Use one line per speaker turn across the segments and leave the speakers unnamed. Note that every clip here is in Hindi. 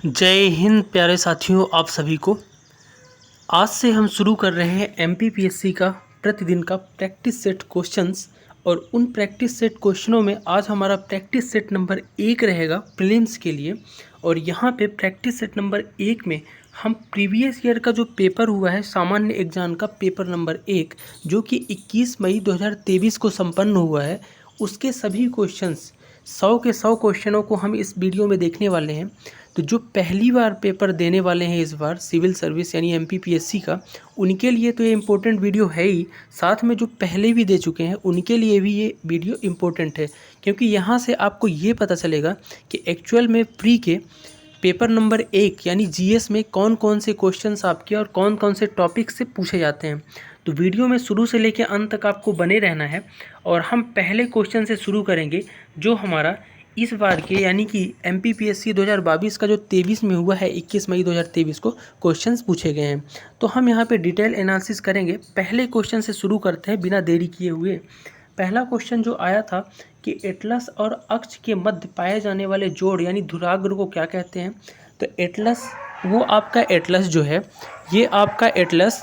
जय हिंद प्यारे साथियों, आप सभी को आज से हम शुरू कर रहे हैं एमपीपीएससी का प्रतिदिन का प्रैक्टिस सेट क्वेश्चंस। और उन प्रैक्टिस सेट क्वेश्चनों में आज हमारा प्रैक्टिस सेट नंबर 1 रहेगा प्रीलिम्स के लिए। और यहाँ पे प्रैक्टिस सेट नंबर 1 में हम प्रीवियस ईयर का जो पेपर हुआ है सामान्य एग्जाम का पेपर नंबर 1 जो कि 21 मई 2023 को संपन्न हुआ है, उसके सभी क्वेश्चंस 100 के 100 क्वेश्चनों को हम इस वीडियो में देखने वाले हैं। तो जो पहली बार पेपर देने वाले हैं इस बार सिविल सर्विस यानी एमपीपीएससी का, उनके लिए तो ये इम्पोर्टेंट वीडियो है ही, साथ में जो पहले भी दे चुके हैं उनके लिए भी ये वीडियो इम्पोर्टेंट है, क्योंकि यहाँ से आपको ये पता चलेगा कि एक्चुअल में प्री के पेपर नंबर 1 यानी जीएस में कौन कौन से क्वेश्चंस आपके और कौन कौन से टॉपिक से पूछे जाते हैं। तो वीडियो में शुरू से लेकर अंत तक आपको बने रहना है। और हम पहले क्वेश्चन से शुरू करेंगे जो हमारा इस बार के यानी कि एमपीपीएससी 2022 का जो 23 में हुआ है, 21 मई 2023 को क्वेश्चंस पूछे गए हैं। तो हम यहाँ पे डिटेल एनालिसिस करेंगे। पहले क्वेश्चन से शुरू करते हैं बिना देरी किए हुए। पहला क्वेश्चन जो आया था कि एटलस और अक्ष के मध्य पाए जाने वाले जोड़ यानी धुराग्र को क्या कहते हैं। तो एटलस, वो आपका एटलस जो है, ये आपका एटलस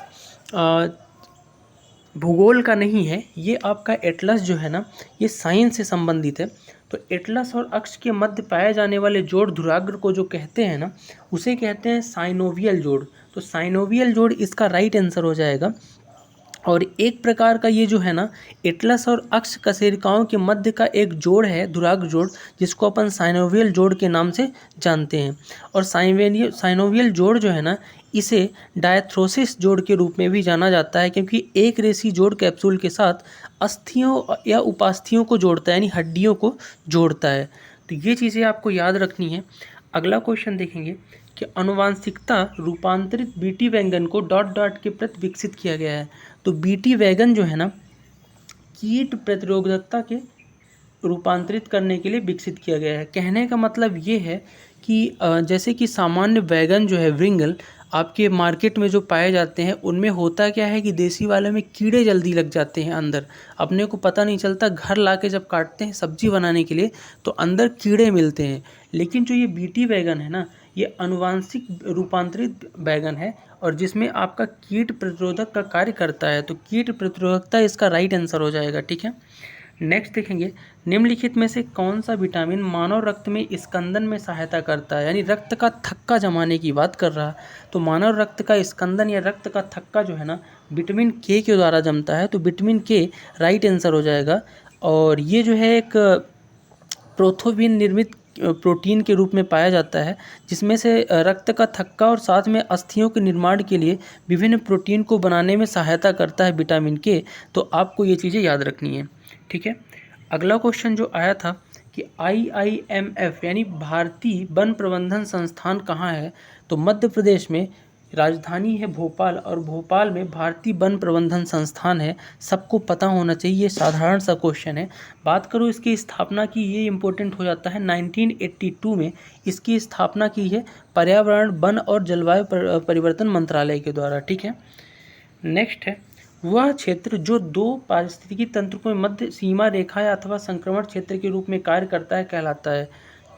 भूगोल का नहीं है, ये आपका एटलस जो है ना, ये साइंस से संबंधित है। तो एटलस और अक्ष के मध्य पाए जाने वाले जोड़ धुराग्र को जो कहते हैं ना, उसे कहते हैं साइनोवियल जोड़। तो साइनोवियल जोड़ इसका राइट आंसर हो जाएगा। और एक प्रकार का ये जो है ना, एटलस और अक्ष कशेरुकाओं के मध्य का एक जोड़ है धुराग्र जोड़, जिसको अपन साइनोवियल जोड़ के नाम से जानते हैं। और साइनोवियल जोड़ जो है ना, इसे डायथ्रोसिस जोड़ के रूप में भी जाना जाता है, क्योंकि एक रेशी जोड़ कैप्सूल के साथ अस्थियों या उपास्थियों को जोड़ता है यानी हड्डियों को जोड़ता है। तो ये चीज़ें आपको याद रखनी है। अगला क्वेश्चन देखेंगे कि अनुवांशिकता रूपांतरित BT wagon co dot dot के प्रति विकसित किया गया है। तो बीटी वैगन जो है ना, कीट प्रतिरोधकता के रूपांतरित करने के लिए विकसित किया गया है। कहने का मतलब ये है कि जैसे कि सामान्य वैगन जो है व्रिंगल आपके मार्केट में जो पाए जाते हैं, उनमें होता क्या है कि देसी वाले में कीड़े जल्दी लग जाते हैं अंदर, अपने को पता नहीं चलता। घर लाके जब काटते हैं सब्जी बनाने के लिए तो अंदर कीड़े मिलते हैं। लेकिन जो ये बीटी वैगन है ना, ये अनुवांशिक रूपांतरित बैगन है और जिसमें आपका कीट प्रतिरोधक का कार्य करता है। तो कीट प्रतिरोधकता इसका राइट आंसर हो जाएगा। ठीक है, नेक्स्ट देखेंगे, निम्नलिखित में से कौन सा विटामिन मानव रक्त में स्कंदन में सहायता करता है, यानी रक्त का थक्का जमाने की बात कर रहा है। तो मानव रक्त का स्कंदन या रक्त का थक्का जो है ना, विटामिन के द्वारा जमता है। तो विटामिन के राइट आंसर हो जाएगा। और ये जो है एक प्रोथोबिन निर्मित प्रोटीन के रूप में पाया जाता है, जिसमें से रक्त का थक्का और साथ में अस्थियों के निर्माण के लिए विभिन्न प्रोटीन को बनाने में सहायता करता है विटामिन के। तो आपको ये चीज़ें याद रखनी है। ठीक है, अगला क्वेश्चन जो आया था कि IIMF यानी भारतीय वन प्रबंधन संस्थान कहाँ है। तो मध्य प्रदेश में, राजधानी है भोपाल और भोपाल में भारतीय वन प्रबंधन संस्थान है। सबको पता होना चाहिए, साधारण सा क्वेश्चन है। बात करूँ इसकी स्थापना की, ये इम्पोर्टेंट हो जाता है। 1982 में इसकी स्थापना की है पर्यावरण, वन और जलवायु परिवर्तन मंत्रालय के द्वारा। ठीक है, नेक्स्ट है, वह क्षेत्र जो दो पारिस्थितिकी तंत्र को मध्य सीमा रेखा या अथवा संक्रमण क्षेत्र के रूप में कार्य करता है कहलाता है।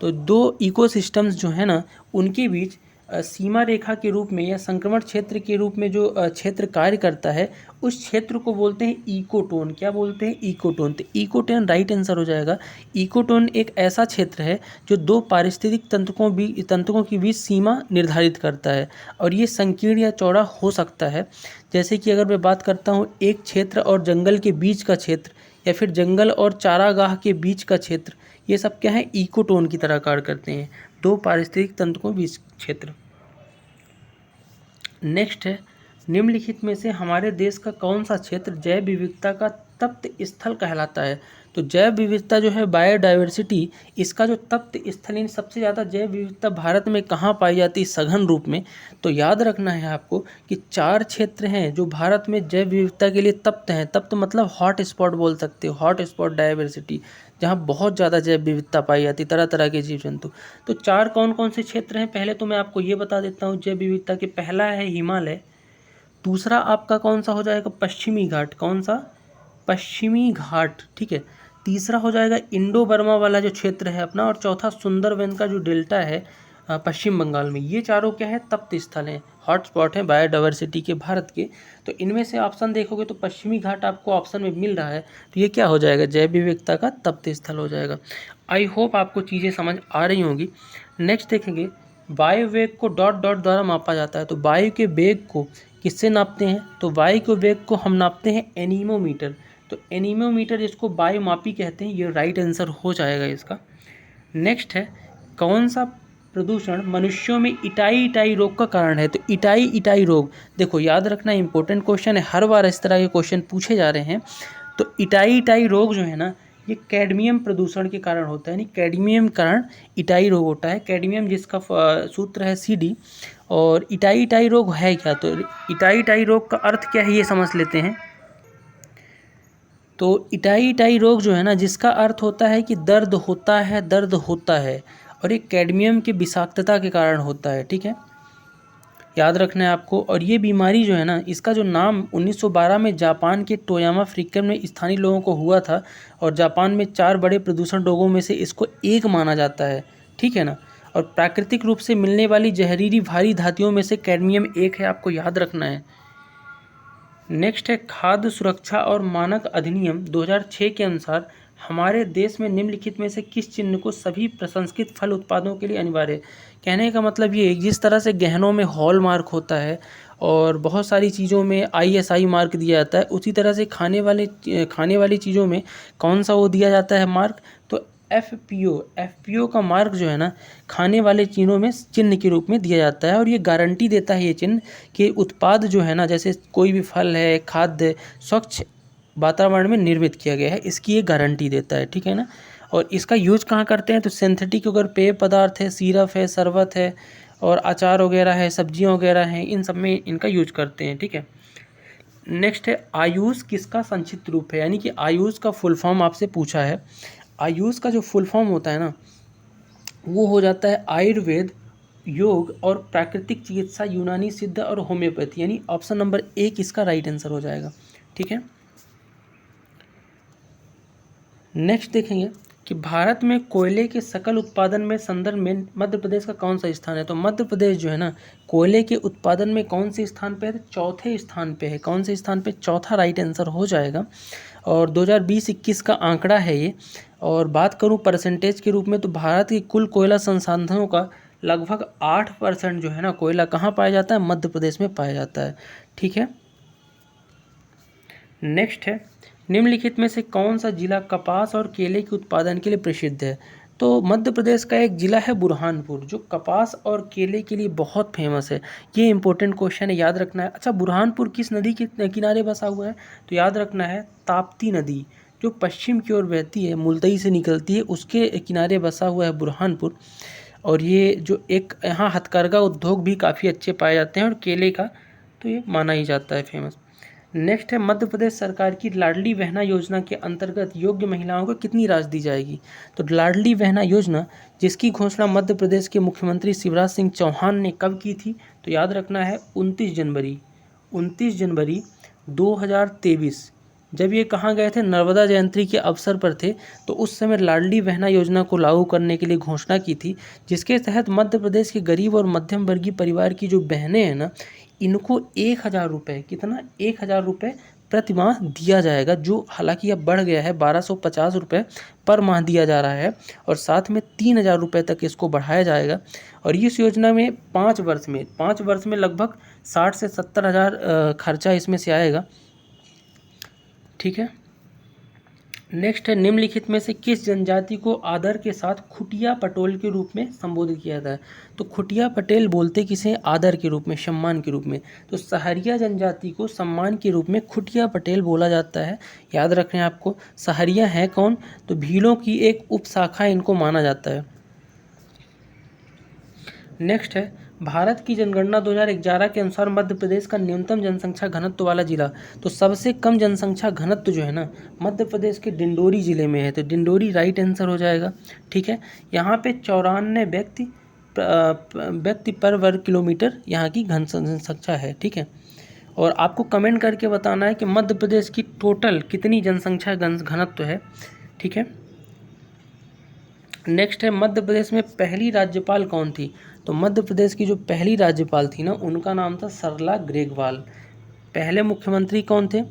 तो दो इकोसिस्टम्स जो है ना, उनके बीच सीमा रेखा के रूप में या संक्रमण क्षेत्र के रूप में जो क्षेत्र कार्य करता है, उस क्षेत्र को बोलते हैं इकोटोन। क्या बोलते हैं? इकोटोन। तो इकोटोन राइट आंसर हो जाएगा। इकोटोन एक ऐसा क्षेत्र है जो दो पारिस्थितिक तंत्रकों के बीच सीमा निर्धारित करता है, और ये संकीर्ण या चौड़ा हो सकता है। जैसे कि अगर मैं बात करता हूँ एक क्षेत्र और जंगल के बीच का क्षेत्र, या फिर जंगल और चारागाह के बीच का क्षेत्र, ये सब क्या है? इकोटोन की तरह कार्य करते हैं, दो पारिस्थितिक तंत्र के बीच क्षेत्र। नेक्स्ट है, निम्नलिखित में से हमारे देश का कौन सा क्षेत्र जैव विविधता का तप्त स्थल कहलाता है। तो जैव विविधता जो है, बायोडाइवर्सिटी, इसका जो तप्त स्थल, इन सबसे ज़्यादा जैव विविधता भारत में कहाँ पाई जाती है सघन रूप में। तो याद रखना है आपको कि 4 क्षेत्र हैं जो भारत में जैव विविधता के लिए तप्त हैं। तप्त मतलब हॉट स्पॉट बोल सकते हो, हॉट स्पॉट डाइवर्सिटी, जहाँ बहुत ज़्यादा जैव विविधता पाई जाती है, तरह तरह के जीव जंतु। तो 4 कौन कौन से क्षेत्र हैं, पहले तो मैं आपको ये बता देता हूँ जैव विविधता के। पहला है हिमालय, दूसरा आपका कौन सा हो जाएगा? पश्चिमी घाट। कौन सा? पश्चिमी घाट। ठीक है, तीसरा हो जाएगा इंडो बर्मा वाला जो क्षेत्र है अपना, और चौथा सुंदरबन का जो डेल्टा है, पश्चिम बंगाल में। ये चारों क्या है, तप्त स्थल हैं, हॉटस्पॉट हैं बायोडाइवर्सिटी के भारत के। तो इनमें से ऑप्शन देखोगे तो पश्चिमी घाट आपको ऑप्शन में मिल रहा है, तो ये क्या हो जाएगा, जैव विविधता का तप्त स्थल हो जाएगा। आई होप आपको चीज़ें समझ आ रही होंगी। नेक्स्ट देखेंगे, वायु वेग को डॉट डॉट द्वारा मापा जाता है। तो वायु के वेग को किससे नापते हैं, तो वायु के वेग को हम नापते हैं एनीमोमीटर। तो एनीमोमीटर जिसको वायुमापी कहते हैं, ये राइट आंसर हो जाएगा इसका। नेक्स्ट है, कौन सा प्रदूषण मनुष्यों में इटाई इटाई रोग का कारण है। तो इटाई इटाई रोग, देखो याद रखना इंपॉर्टेंट क्वेश्चन है, हर बार इस तरह के क्वेश्चन पूछे जा रहे हैं। तो इटाई इटाई रोग जो है ना, ये कैडमियम प्रदूषण के कारण होता है, यानी कैडमियम कारण इटाई रोग होता है। कैडमियम जिसका सूत्र है CD। और इटाई इटाई रोग है क्या, तो इटाई इटाई रोग का अर्थ क्या है ये समझ लेते हैं। तो इटाई इटाई रोग जो है ना, जिसका अर्थ होता है कि दर्द होता है, दर्द होता है, और ये कैडमियम के विषाक्तता के कारण होता है, ठीक है, याद रखना है आपको। और ये बीमारी जो है ना, इसका जो नाम 1912 में जापान के टोयामा प्रीफेक्चर में स्थानीय लोगों को हुआ था, और जापान में 4 बड़े प्रदूषण रोगों में से इसको एक माना जाता है, ठीक है ना। और प्राकृतिक रूप से मिलने वाली जहरीली भारी धातुओं में से कैडमियम एक है, आपको याद रखना है। नेक्स्ट है, खाद्य सुरक्षा और मानक अधिनियम 2006 के अनुसार हमारे देश में निम्नलिखित में से किस चिन्ह को सभी प्रसंस्कृत फल उत्पादों के लिए अनिवार्य है। कहने का मतलब ये है, जिस तरह से गहनों में हॉल मार्क होता है और बहुत सारी चीज़ों में ISI मार्क दिया जाता है, उसी तरह से खाने वाली चीज़ों में कौन सा वो दिया जाता है मार्क, तो FPO का मार्क जो है ना, खाने वाले चीज़ों में चिन्ह के रूप में दिया जाता है। और ये गारंटी देता है ये चिन्ह कि उत्पाद जो है ना, जैसे कोई भी फल है, खाद्य स्वच्छ वातावरण में निर्मित किया गया है, इसकी ये गारंटी देता है, ठीक है ना। और इसका यूज कहाँ करते हैं, तो सिंथेटिक अगर पेय पदार्थ है, सिरप है, शरबत है, और अचार वगैरह है, सब्जियां वगैरह हैं, इन सब में इनका यूज करते हैं, ठीक है। नेक्स्ट है, आयुष किसका संक्षिप्त रूप है, यानी कि आयुष का फुल फॉर्म आपसे पूछा है। आयुष का जो फुल फॉर्म होता है ना, वो हो जाता है आयुर्वेद, योग और प्राकृतिक चिकित्सा, यूनानी सिद्ध और होम्योपैथी, यानी ऑप्शन नंबर 1 इसका राइट आंसर हो जाएगा, ठीक है। नेक्स्ट देखेंगे कि भारत में कोयले के सकल उत्पादन में संदर्भ में मध्य प्रदेश का कौन सा स्थान है। तो मध्य प्रदेश जो है ना, कोयले के उत्पादन में कौन से स्थान पे है, तो चौथे स्थान पे है। कौन से स्थान पे, चौथा राइट आंसर हो जाएगा। और 2020-21 का आंकड़ा है ये। और बात करूँ परसेंटेज के रूप में, तो भारत के कुल कोयला संसाधनों का लगभग 8% जो है ना, कोयला कहाँ पाया जाता है, मध्य प्रदेश में पाया जाता है, ठीक है। नेक्स्ट है, निम्नलिखित में से कौन सा जिला कपास और केले के उत्पादन के लिए प्रसिद्ध है। तो मध्य प्रदेश का एक जिला है बुरहानपुर, जो कपास और केले के लिए बहुत फेमस है। ये इंपॉर्टेंट क्वेश्चन है, याद रखना है। अच्छा, बुरहानपुर किस नदी के किनारे बसा हुआ है, तो याद रखना है ताप्ती नदी, जो पश्चिम की ओर बहती है, मुल्तई से निकलती है, उसके किनारे बसा हुआ है बुरहानपुर। और ये जो एक यहाँ हथकरघा उद्योग भी काफ़ी अच्छे पाए जाते हैं, और केले का तो ये माना ही जाता है फेमस। नेक्स्ट है, मध्य प्रदेश सरकार की लाडली बहना योजना के अंतर्गत योग्य महिलाओं को कितनी राशि दी जाएगी। तो लाडली बहना योजना, जिसकी घोषणा मध्य प्रदेश के मुख्यमंत्री शिवराज सिंह चौहान ने कब की थी, तो याद रखना है 29 जनवरी 2023। जब ये कहाँ गए थे, नर्मदा जयंती के अवसर पर थे, तो उस समय लाडली बहना योजना को लागू करने के लिए घोषणा की थी, जिसके तहत मध्य प्रदेश के गरीब और मध्यम वर्गीय परिवार की जो बहनें हैं ना, इनको 1000 रुपये, कितना, 1000 रुपये प्रति माह दिया जाएगा, जो हालांकि अब बढ़ गया है, 1250 रुपये पर माह दिया जा रहा है, और साथ में 3000 रुपये तक इसको बढ़ाया जाएगा। और इस योजना में 5 वर्ष में लगभग 60 से 70 हज़ार खर्चा इसमें से आएगा, ठीक है। नेक्स्ट है, निम्नलिखित में से किस जनजाति को आदर के साथ खुटिया पटेल के रूप में संबोधित किया जाता है। तो खुटिया पटेल बोलते किसे, आदर के रूप में, सम्मान के रूप में। तो सहरिया जनजाति को सम्मान के रूप में खुटिया पटेल बोला जाता है, याद रखें आपको। सहरिया है कौन, तो भीलों की एक उपशाखा इनको माना जाता है। नेक्स्ट है, भारत की जनगणना 2011 के अनुसार मध्य प्रदेश का न्यूनतम जनसंख्या घनत्व वाला जिला। तो सबसे कम जनसंख्या घनत्व जो है ना, मध्य प्रदेश के डिंडोरी जिले में है, तो डिंडोरी राइट आंसर हो जाएगा, ठीक है। यहाँ पे 94 व्यक्ति पर वर्ग किलोमीटर यहाँ की जनसंख्या है, ठीक है। और आपको कमेंट करके बताना है कि मध्य प्रदेश की टोटल कितनी जनसंख्या घनत्व है, ठीक है। नेक्स्ट है मध्य प्रदेश में पहली राज्यपाल कौन थी? तो मध्य प्रदेश की जो पहली राज्यपाल थी ना, उनका नाम था सरला ग्रेगवाल। पहले मुख्यमंत्री कौन थे?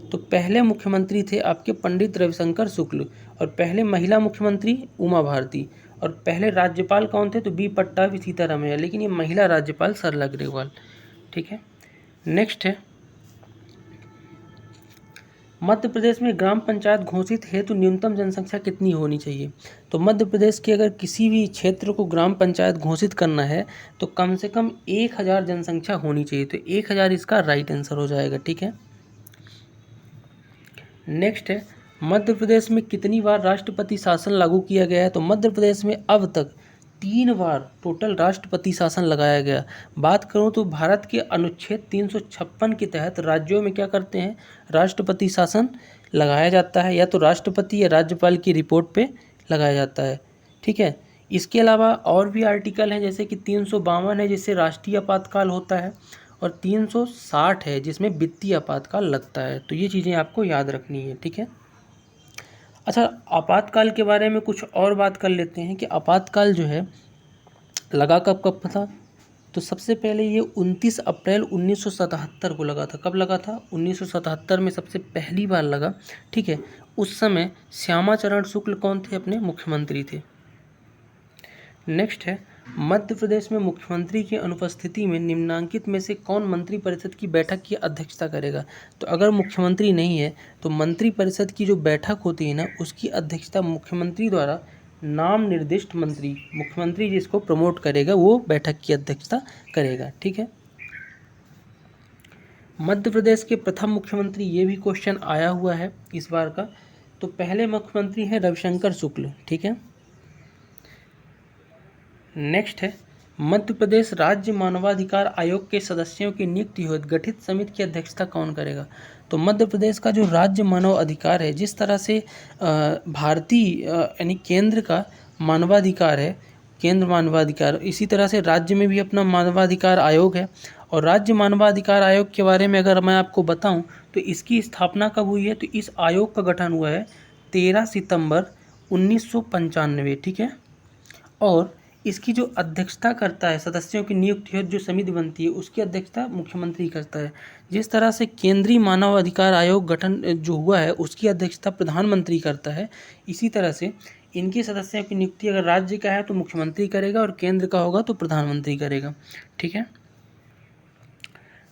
तो पहले मुख्यमंत्री थे आपके पंडित रविशंकर शुक्ल, और पहले महिला मुख्यमंत्री उमा भारती, और पहले राज्यपाल कौन थे? तो बी पट्टाभी सीतारामैया, लेकिन ये महिला राज्यपाल सरला ग्रेगवाल। ठीक है। नेक्स्ट है मध्य प्रदेश में ग्राम पंचायत घोषित हेतु न्यूनतम जनसंख्या कितनी होनी चाहिए? तो मध्य प्रदेश के अगर किसी भी क्षेत्र को ग्राम पंचायत घोषित करना है तो कम से कम 1000 जनसंख्या होनी चाहिए। तो 1000 इसका राइट आंसर हो जाएगा। ठीक है। नेक्स्ट है मध्य प्रदेश में कितनी बार राष्ट्रपति शासन लागू किया गया है? तो मध्य प्रदेश में अब तक 3 बार टोटल राष्ट्रपति शासन लगाया गया। बात करूं तो भारत के अनुच्छेद 356 के तहत राज्यों में क्या करते हैं? राष्ट्रपति शासन लगाया जाता है, या तो राष्ट्रपति या राज्यपाल की रिपोर्ट पे लगाया जाता है। ठीक है। इसके अलावा और भी आर्टिकल हैं, जैसे कि 352 है जिससे राष्ट्रीय आपातकाल होता है, और 360 है जिसमें वित्तीय आपातकाल लगता है। तो ये चीज़ें आपको याद रखनी है। ठीक है। अच्छा, आपातकाल के बारे में कुछ और बात कर लेते हैं कि आपातकाल जो है लगा कब कब था? तो सबसे पहले ये 29 अप्रैल 1977 को लगा था। कब लगा था? 1977 में सबसे पहली बार लगा। ठीक है। उस समय श्यामाचरण शुक्ल कौन थे? अपने मुख्यमंत्री थे। नेक्स्ट है मध्य प्रदेश में मुख्यमंत्री की अनुपस्थिति में निम्नांकित में से कौन मंत्रिपरिषद की बैठक की अध्यक्षता करेगा? तो अगर मुख्यमंत्री नहीं है तो मंत्रिपरिषद की जो बैठक होती है ना, उसकी अध्यक्षता मुख्यमंत्री द्वारा नाम निर्दिष्ट मंत्री, मुख्यमंत्री जिसको प्रमोट करेगा वो बैठक की अध्यक्षता करेगा। ठीक है। मध्य प्रदेश के प्रथम मुख्यमंत्री, ये भी क्वेश्चन आया हुआ है इस बार का। तो पहले मुख्यमंत्री हैं रविशंकर शुक्ल। ठीक है। नेक्स्ट है मध्य प्रदेश राज्य मानवाधिकार आयोग के सदस्यों की नियुक्ति हेतु गठित समिति की अध्यक्षता कौन करेगा? तो मध्य प्रदेश का जो राज्य मानव अधिकार है, जिस तरह से भारतीय यानी केंद्र का मानवाधिकार है, केंद्र मानवाधिकार, इसी तरह से राज्य में भी अपना मानवाधिकार आयोग है। और राज्य मानवाधिकार आयोग के बारे में अगर मैं आपको बताऊं तो इसकी स्थापना कब हुई है? तो इस आयोग का गठन हुआ है 13 सितंबर 1995। ठीक है। और इसकी जो अध्यक्षता करता है, सदस्यों की नियुक्ति हेतु जो समिति बनती है, उसकी अध्यक्षता मुख्यमंत्री करता है। जिस तरह से केंद्रीय मानव अधिकार आयोग गठन जो हुआ है उसकी अध्यक्षता प्रधानमंत्री करता है, इसी तरह से इनके सदस्यों की नियुक्ति अगर राज्य का है तो मुख्यमंत्री करेगा, और केंद्र का होगा तो प्रधानमंत्री करेगा। ठीक है।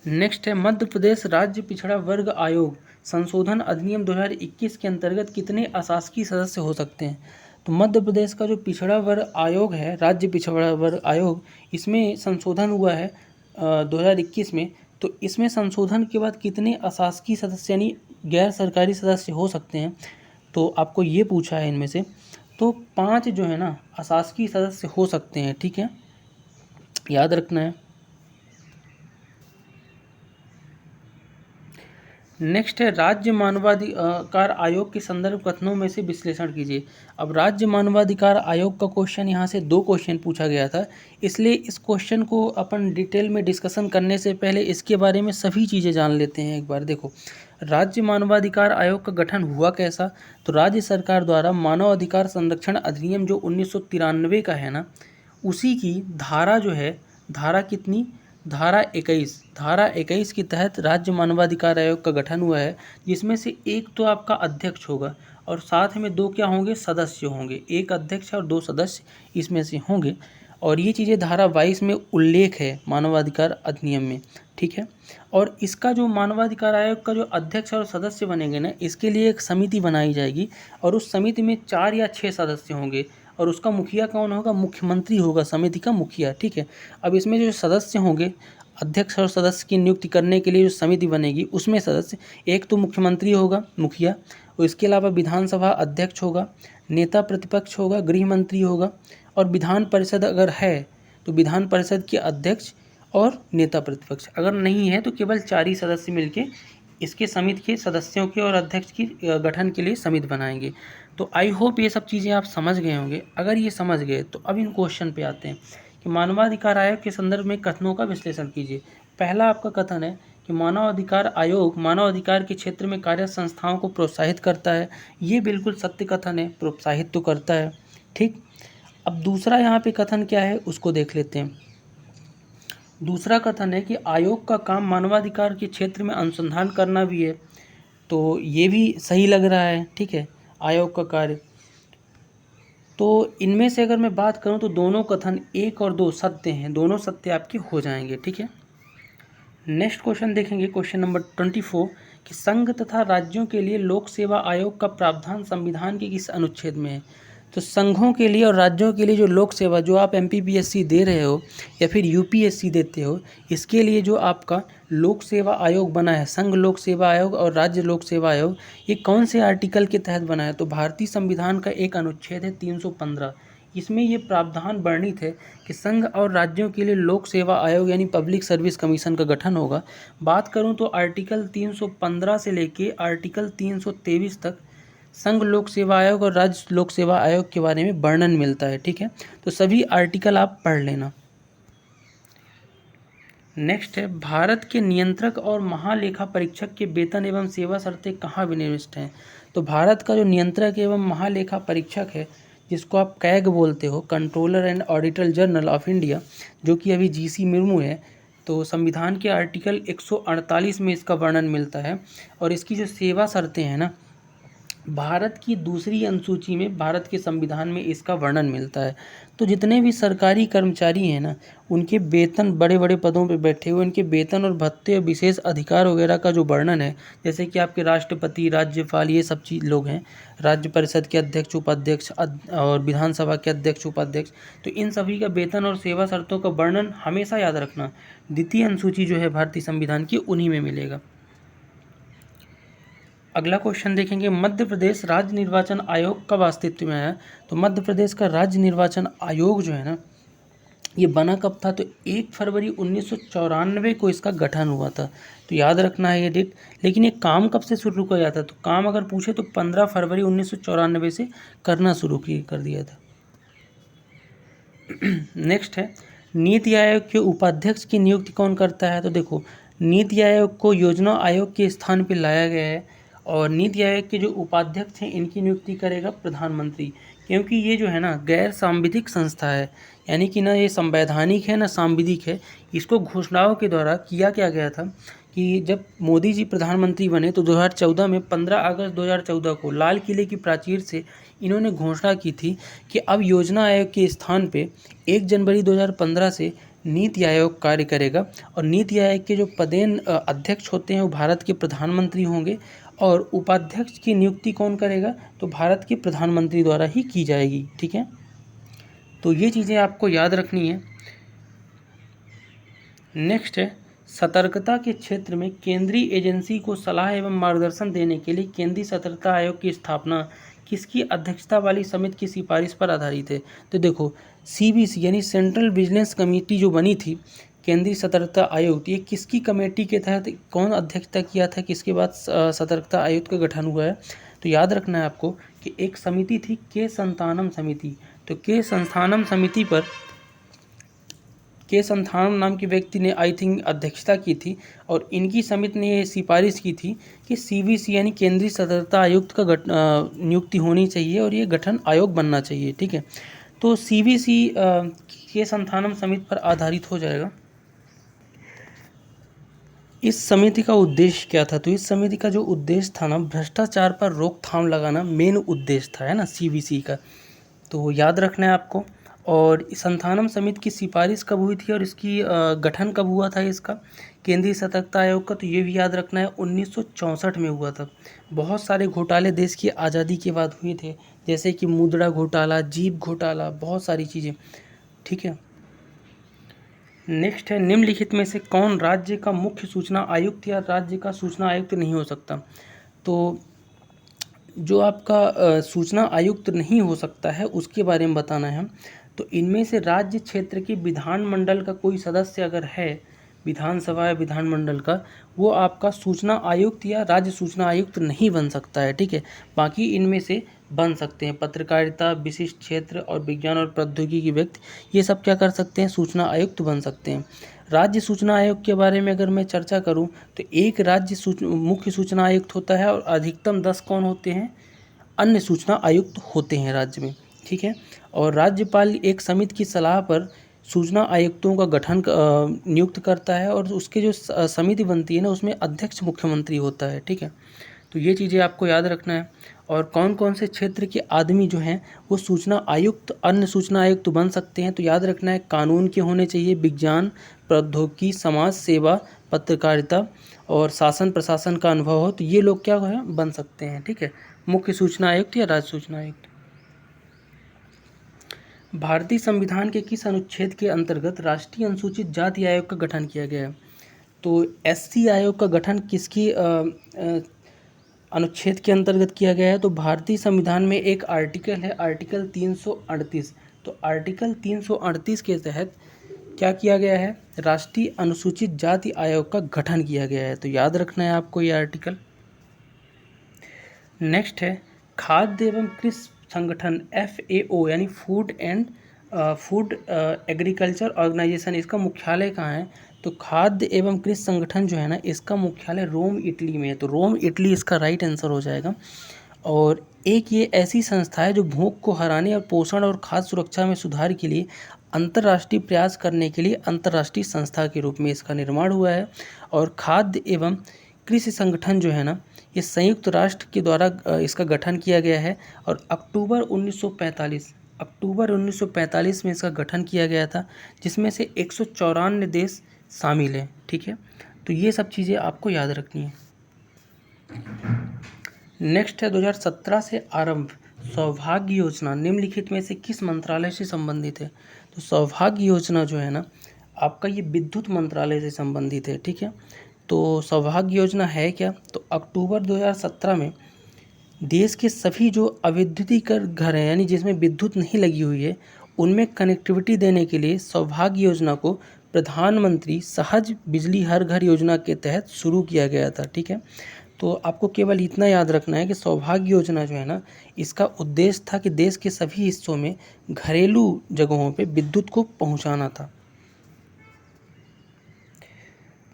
नेक्स्ट है मध्य प्रदेश राज्य पिछड़ा वर्ग आयोग संशोधन अधिनियम 2021 के अंतर्गत कितने अशासकीय सदस्य हो सकते हैं? तो मध्य प्रदेश का जो पिछड़ा वर्ग आयोग है, राज्य पिछड़ा वर्ग आयोग, इसमें संशोधन हुआ है 2021 में। तो इसमें संशोधन के बाद कितने अशासकीय सदस्य यानी गैर सरकारी सदस्य हो सकते हैं? तो आपको ये पूछा है इनमें से। तो 5 जो है ना अशासकीय सदस्य हो सकते हैं। ठीक है, याद रखना है। नेक्स्ट है राज्य मानवाधिकार आयोग के संदर्भ कथनों में से विश्लेषण कीजिए। अब राज्य मानवाधिकार आयोग का क्वेश्चन यहाँ से 2 क्वेश्चन पूछा गया था, इसलिए इस क्वेश्चन को अपन डिटेल में डिस्कशन करने से पहले इसके बारे में सभी चीज़ें जान लेते हैं एक बार। देखो, राज्य मानवाधिकार आयोग का गठन हुआ कैसा? तो राज्य सरकार द्वारा मानव अधिकार संरक्षण अधिनियम जो 1993 का है ना, उसी की धारा जो है, धारा कितनी, धारा 21 के तहत राज्य मानवाधिकार आयोग का गठन हुआ है, जिसमें से एक तो आपका अध्यक्ष होगा और साथ में 2 क्या होंगे, सदस्य होंगे। एक अध्यक्ष और 2 सदस्य इसमें से होंगे, और ये चीज़ें धारा 22 में उल्लेख है मानवाधिकार अधिनियम में। ठीक है। और इसका जो मानवाधिकार आयोग का जो अध्यक्ष और सदस्य बनेंगे ना, इसके लिए एक समिति बनाई जाएगी, और उस समिति में 4 या 6 सदस्य होंगे, और उसका मुखिया कौन होगा, मुख्यमंत्री होगा समिति का मुखिया। ठीक है। अब इसमें जो सदस्य होंगे, अध्यक्ष और सदस्य की नियुक्ति करने के लिए जो समिति बनेगी, उसमें सदस्य एक तो मुख्यमंत्री होगा, मुखिया, और इसके अलावा विधानसभा अध्यक्ष होगा, नेता प्रतिपक्ष होगा, गृह मंत्री होगा, और विधान परिषद अगर है तो विधान परिषद के अध्यक्ष और नेता प्रतिपक्ष। अगर नहीं है तो केवल 4 ही सदस्य मिलके इसके समिति के सदस्यों के और अध्यक्ष की गठन के लिए समिति बनाएंगे। तो आई होप ये सब चीज़ें आप समझ गए होंगे। अगर ये समझ गए तो अब इन क्वेश्चन पे आते हैं कि मानवाधिकार आयोग के संदर्भ में कथनों का विश्लेषण कीजिए। पहला आपका कथन है कि मानव अधिकार आयोग मानव अधिकार के क्षेत्र में कार्यरत संस्थाओं को प्रोत्साहित करता है। ये बिल्कुल सत्य कथन है, प्रोत्साहित तो करता है। ठीक। अब दूसरा यहाँ पे कथन क्या है उसको देख लेते हैं। दूसरा कथन है कि आयोग का काम मानवाधिकार के क्षेत्र में अनुसंधान करना भी है, तो ये भी सही लग रहा है, ठीक है, आयोग का कार्य। तो इनमें से अगर मैं बात करूं तो दोनों कथन 1 और 2 सत्य हैं, दोनों सत्य आपके हो जाएंगे, ठीक है। नेक्स्ट क्वेश्चन देखेंगे, क्वेश्चन नंबर 24 कि संघ तथा राज्यों के लिए लोक सेवा आयोग का प्रावधान संविधान के किस अनुच्छेद में है। तो संघों के लिए और राज्यों के लिए जो लोक सेवा, जो आप एमपीपीएससी दे रहे हो या फिर यूपीएससी देते हो, इसके लिए जो आपका लोक सेवा आयोग बना है, संघ लोक सेवा आयोग और राज्य लोक सेवा आयोग, ये कौन से आर्टिकल के तहत बना है। तो भारतीय संविधान का एक अनुच्छेद है 315, इसमें ये प्रावधान वर्णित है कि संघ और राज्यों के लिए लोक सेवा आयोग यानी पब्लिक सर्विस कमीशन का गठन होगा। बात करूं तो आर्टिकल 315 से लेके आर्टिकल 323 तक संघ लोक सेवा आयोग और राज्य लोक सेवा आयोग के बारे में वर्णन मिलता है, ठीक है। तो सभी आर्टिकल आप पढ़ लेना। नेक्स्ट है, भारत के नियंत्रक और महालेखा परीक्षक के वेतन एवं सेवा शर्तें कहाँ विनिर्दिष्ट हैं। तो भारत का जो नियंत्रक एवं महालेखा परीक्षक है, जिसको आप कैग बोलते हो, controller and auditor general of India, जो कि अभी जीसी मुर्मू है, तो संविधान के आर्टिकल 148 में इसका वर्णन मिलता है। और इसकी जो सेवा शर्तें हैं ना, भारत की दूसरी अनुसूची में भारत के संविधान में इसका वर्णन मिलता है। तो जितने भी सरकारी कर्मचारी हैं ना, उनके वेतन, बड़े बड़े पदों पे बैठे हुए उनके वेतन और भत्ते और विशेष अधिकार वगैरह का जो वर्णन है, जैसे कि आपके राष्ट्रपति, राज्यपाल, ये सब चीज़ लोग हैं, राज्य परिषद के अध्यक्ष, उपाध्यक्ष और विधानसभा के अध्यक्ष, उपाध्यक्ष, तो इन सभी का वेतन और सेवा शर्तों का वर्णन हमेशा याद रखना, द्वितीय अनुसूची जो है भारतीय संविधान की, उन्हीं में मिलेगा। अगला क्वेश्चन देखेंगे, मध्य प्रदेश राज्य निर्वाचन आयोग कब अस्तित्व में आया। तो मध्य प्रदेश का राज्य निर्वाचन आयोग जो है ना, ये बना कब था। तो 1 फरवरी 1994 को इसका गठन हुआ था, तो याद रखना है ये डेट। लेकिन ये काम कब से शुरू किया जाता, तो काम अगर पूछे तो 15 फरवरी 1994 से करना शुरू कर दिया था। नेक्स्ट है, नीति आयोग के उपाध्यक्ष की नियुक्ति कौन करता है। तो देखो, नीति आयोग को योजना आयोग के स्थान पर लाया गया है और नीति आयोग के जो उपाध्यक्ष हैं इनकी नियुक्ति करेगा प्रधानमंत्री, क्योंकि ये जो है ना गैर सांविधिक संस्था है, यानी कि ना ये संवैधानिक है ना सांविधिक है। इसको घोषणाओं के द्वारा किया क्या गया था कि जब मोदी जी प्रधानमंत्री बने तो 2014 में 15 अगस्त 2014 को लाल किले की प्राचीर से इन्होंने घोषणा की थी कि अब योजना आयोग के स्थान पे 1 जनवरी 2015 से नीति आयोग कार्य करेगा और नीति आयोग के जो पदेन अध्यक्ष होते हैं वो भारत के प्रधानमंत्री होंगे और उपाध्यक्ष की नियुक्ति कौन करेगा, तो भारत के प्रधानमंत्री द्वारा ही की जाएगी, ठीक है। तो ये चीज़ें आपको याद रखनी है। नेक्स्ट है, सतर्कता के क्षेत्र में केंद्रीय एजेंसी को सलाह एवं मार्गदर्शन देने के लिए केंद्रीय सतर्कता आयोग की स्थापना किसकी अध्यक्षता वाली समिति की सिफारिश पर आधारित है। तो देखो, सीबीसी यानी सेंट्रल विजिलेंस कमेटी जो बनी थी, केंद्रीय सतर्कता आयोग, ये किसकी कमेटी के तहत कौन अध्यक्षता किया था, किसके बाद सतर्कता आयोग का गठन हुआ है। तो याद रखना है आपको कि एक समिति थी के संतानम समिति, तो के संस्थानम समिति पर के संथानम नाम के व्यक्ति ने आई थिंक अध्यक्षता की थी और इनकी समिति ने ये सिफारिश की थी कि सीबीसी यानी केंद्रीय सतर्कता आयुक्त का नियुक्ति होनी चाहिए और ये गठन आयोग बनना चाहिए, ठीक है। तो सीबीसी के संथानम समिति पर आधारित हो जाएगा। इस समिति का उद्देश्य क्या था, तो इस समिति का जो उद्देश्य था ना, भ्रष्टाचार पर रोकथाम लगाना मेन उद्देश्य था, है ना, सीबीसी का। तो याद रखना है आपको। और संथानम समिति की सिफारिश कब हुई थी और इसकी गठन कब हुआ था इसका, केंद्रीय सतर्कता आयोग का, तो ये भी याद रखना है 1964 में हुआ था। बहुत सारे घोटाले देश की आज़ादी के बाद हुए थे, जैसे कि मुद्रा घोटाला, जीप घोटाला, बहुत सारी चीज़ें, ठीक है। नेक्स्ट है, निम्नलिखित में से कौन राज्य का मुख्य सूचना आयुक्त या राज्य का सूचना आयुक्त नहीं हो सकता। तो जो आपका सूचना आयुक्त नहीं हो सकता है उसके बारे में बताना है हम। तो इनमें से राज्य क्षेत्र के विधानमंडल का कोई सदस्य अगर है, विधानसभा या विधानमंडल का, वो आपका सूचना आयुक्त या राज्य सूचना आयुक्त नहीं बन सकता है, ठीक है। बाकी इनमें से बन सकते हैं, पत्रकारिता, विशिष्ट क्षेत्र और विज्ञान और प्रौद्योगिकी व्यक्ति, ये सब क्या कर सकते हैं, सूचना आयुक्त बन सकते हैं। राज्य सूचना आयोग के बारे में अगर मैं चर्चा करूं तो एक राज्य मुख्य सूचना आयुक्त होता है और अधिकतम 10 कौन होते हैं, अन्य सूचना आयुक्त होते हैं राज्य में, ठीक है। और राज्यपाल एक समिति की सलाह पर सूचना आयुक्तों का गठन नियुक्त करता है और उसके जो समिति बनती है ना उसमें अध्यक्ष मुख्यमंत्री होता है, ठीक है। तो ये चीज़ें आपको याद रखना है। और कौन कौन से क्षेत्र के आदमी जो हैं वो सूचना आयुक्त, अन्य सूचना आयुक्त बन सकते हैं, तो याद रखना है कानून के होने चाहिए, विज्ञान, प्रौद्योगिकी, समाज सेवा, पत्रकारिता और शासन प्रशासन का अनुभव हो, तो ये लोग क्या है बन सकते हैं, ठीक है, मुख्य सूचना आयुक्त या राज्य सूचना आयुक्त। भारतीय संविधान के किस अनुच्छेद के अंतर्गत राष्ट्रीय अनुसूचित जाति आयोग का गठन किया गया है? तो एससी आयोग का गठन किसकी अनुच्छेद के अंतर्गत किया गया है? तो भारतीय संविधान में एक आर्टिकल है, आर्टिकल 338। तो आर्टिकल 338 के तहत क्या किया गया है? राष्ट्रीय अनुसूचित जाति आयोग का गठन किया गया है। तो याद रखना है आपको ये आर्टिकल। नेक्स्ट है खाद्य एवं कृषि संगठन FAO यानी फूड एग्रीकल्चर ऑर्गेनाइजेशन, इसका मुख्यालय कहाँ है? तो खाद्य एवं कृषि संगठन जो है ना इसका मुख्यालय रोम इटली में है। तो रोम इटली इसका राइट आंसर हो जाएगा। और एक ये ऐसी संस्था है जो भूख को हराने और पोषण और खाद्य सुरक्षा में सुधार के लिए अंतर्राष्ट्रीय प्रयास करने के लिए अंतर्राष्ट्रीय संस्था के रूप में इसका निर्माण हुआ है। और खाद्य एवं कृषि संगठन जो है ना ये संयुक्त राष्ट्र के द्वारा इसका गठन किया गया है और अक्टूबर 1945 में इसका गठन किया गया था, जिसमें से 194 देश शामिल हैं, ठीक है। तो ये सब चीज़ें आपको याद रखनी है। नेक्स्ट है 2017 से आरंभ सौभाग्य योजना निम्नलिखित में से किस मंत्रालय से संबंधित है? तो सौभाग्य योजना जो है ना आपका ये विद्युत मंत्रालय से संबंधित है, ठीक है। तो सौभाग्य योजना है क्या? तो अक्टूबर 2017 में देश के सभी जो अविद्युतीकृत घर हैं यानी जिसमें विद्युत नहीं लगी हुई है उनमें कनेक्टिविटी देने के लिए सौभाग्य योजना को प्रधानमंत्री सहज बिजली हर घर योजना के तहत शुरू किया गया था, ठीक है। तो आपको केवल इतना याद रखना है कि सौभाग्य योजना जो है ना इसका उद्देश्य था कि देश के सभी हिस्सों में घरेलू जगहों पे विद्युत को पहुंचाना था।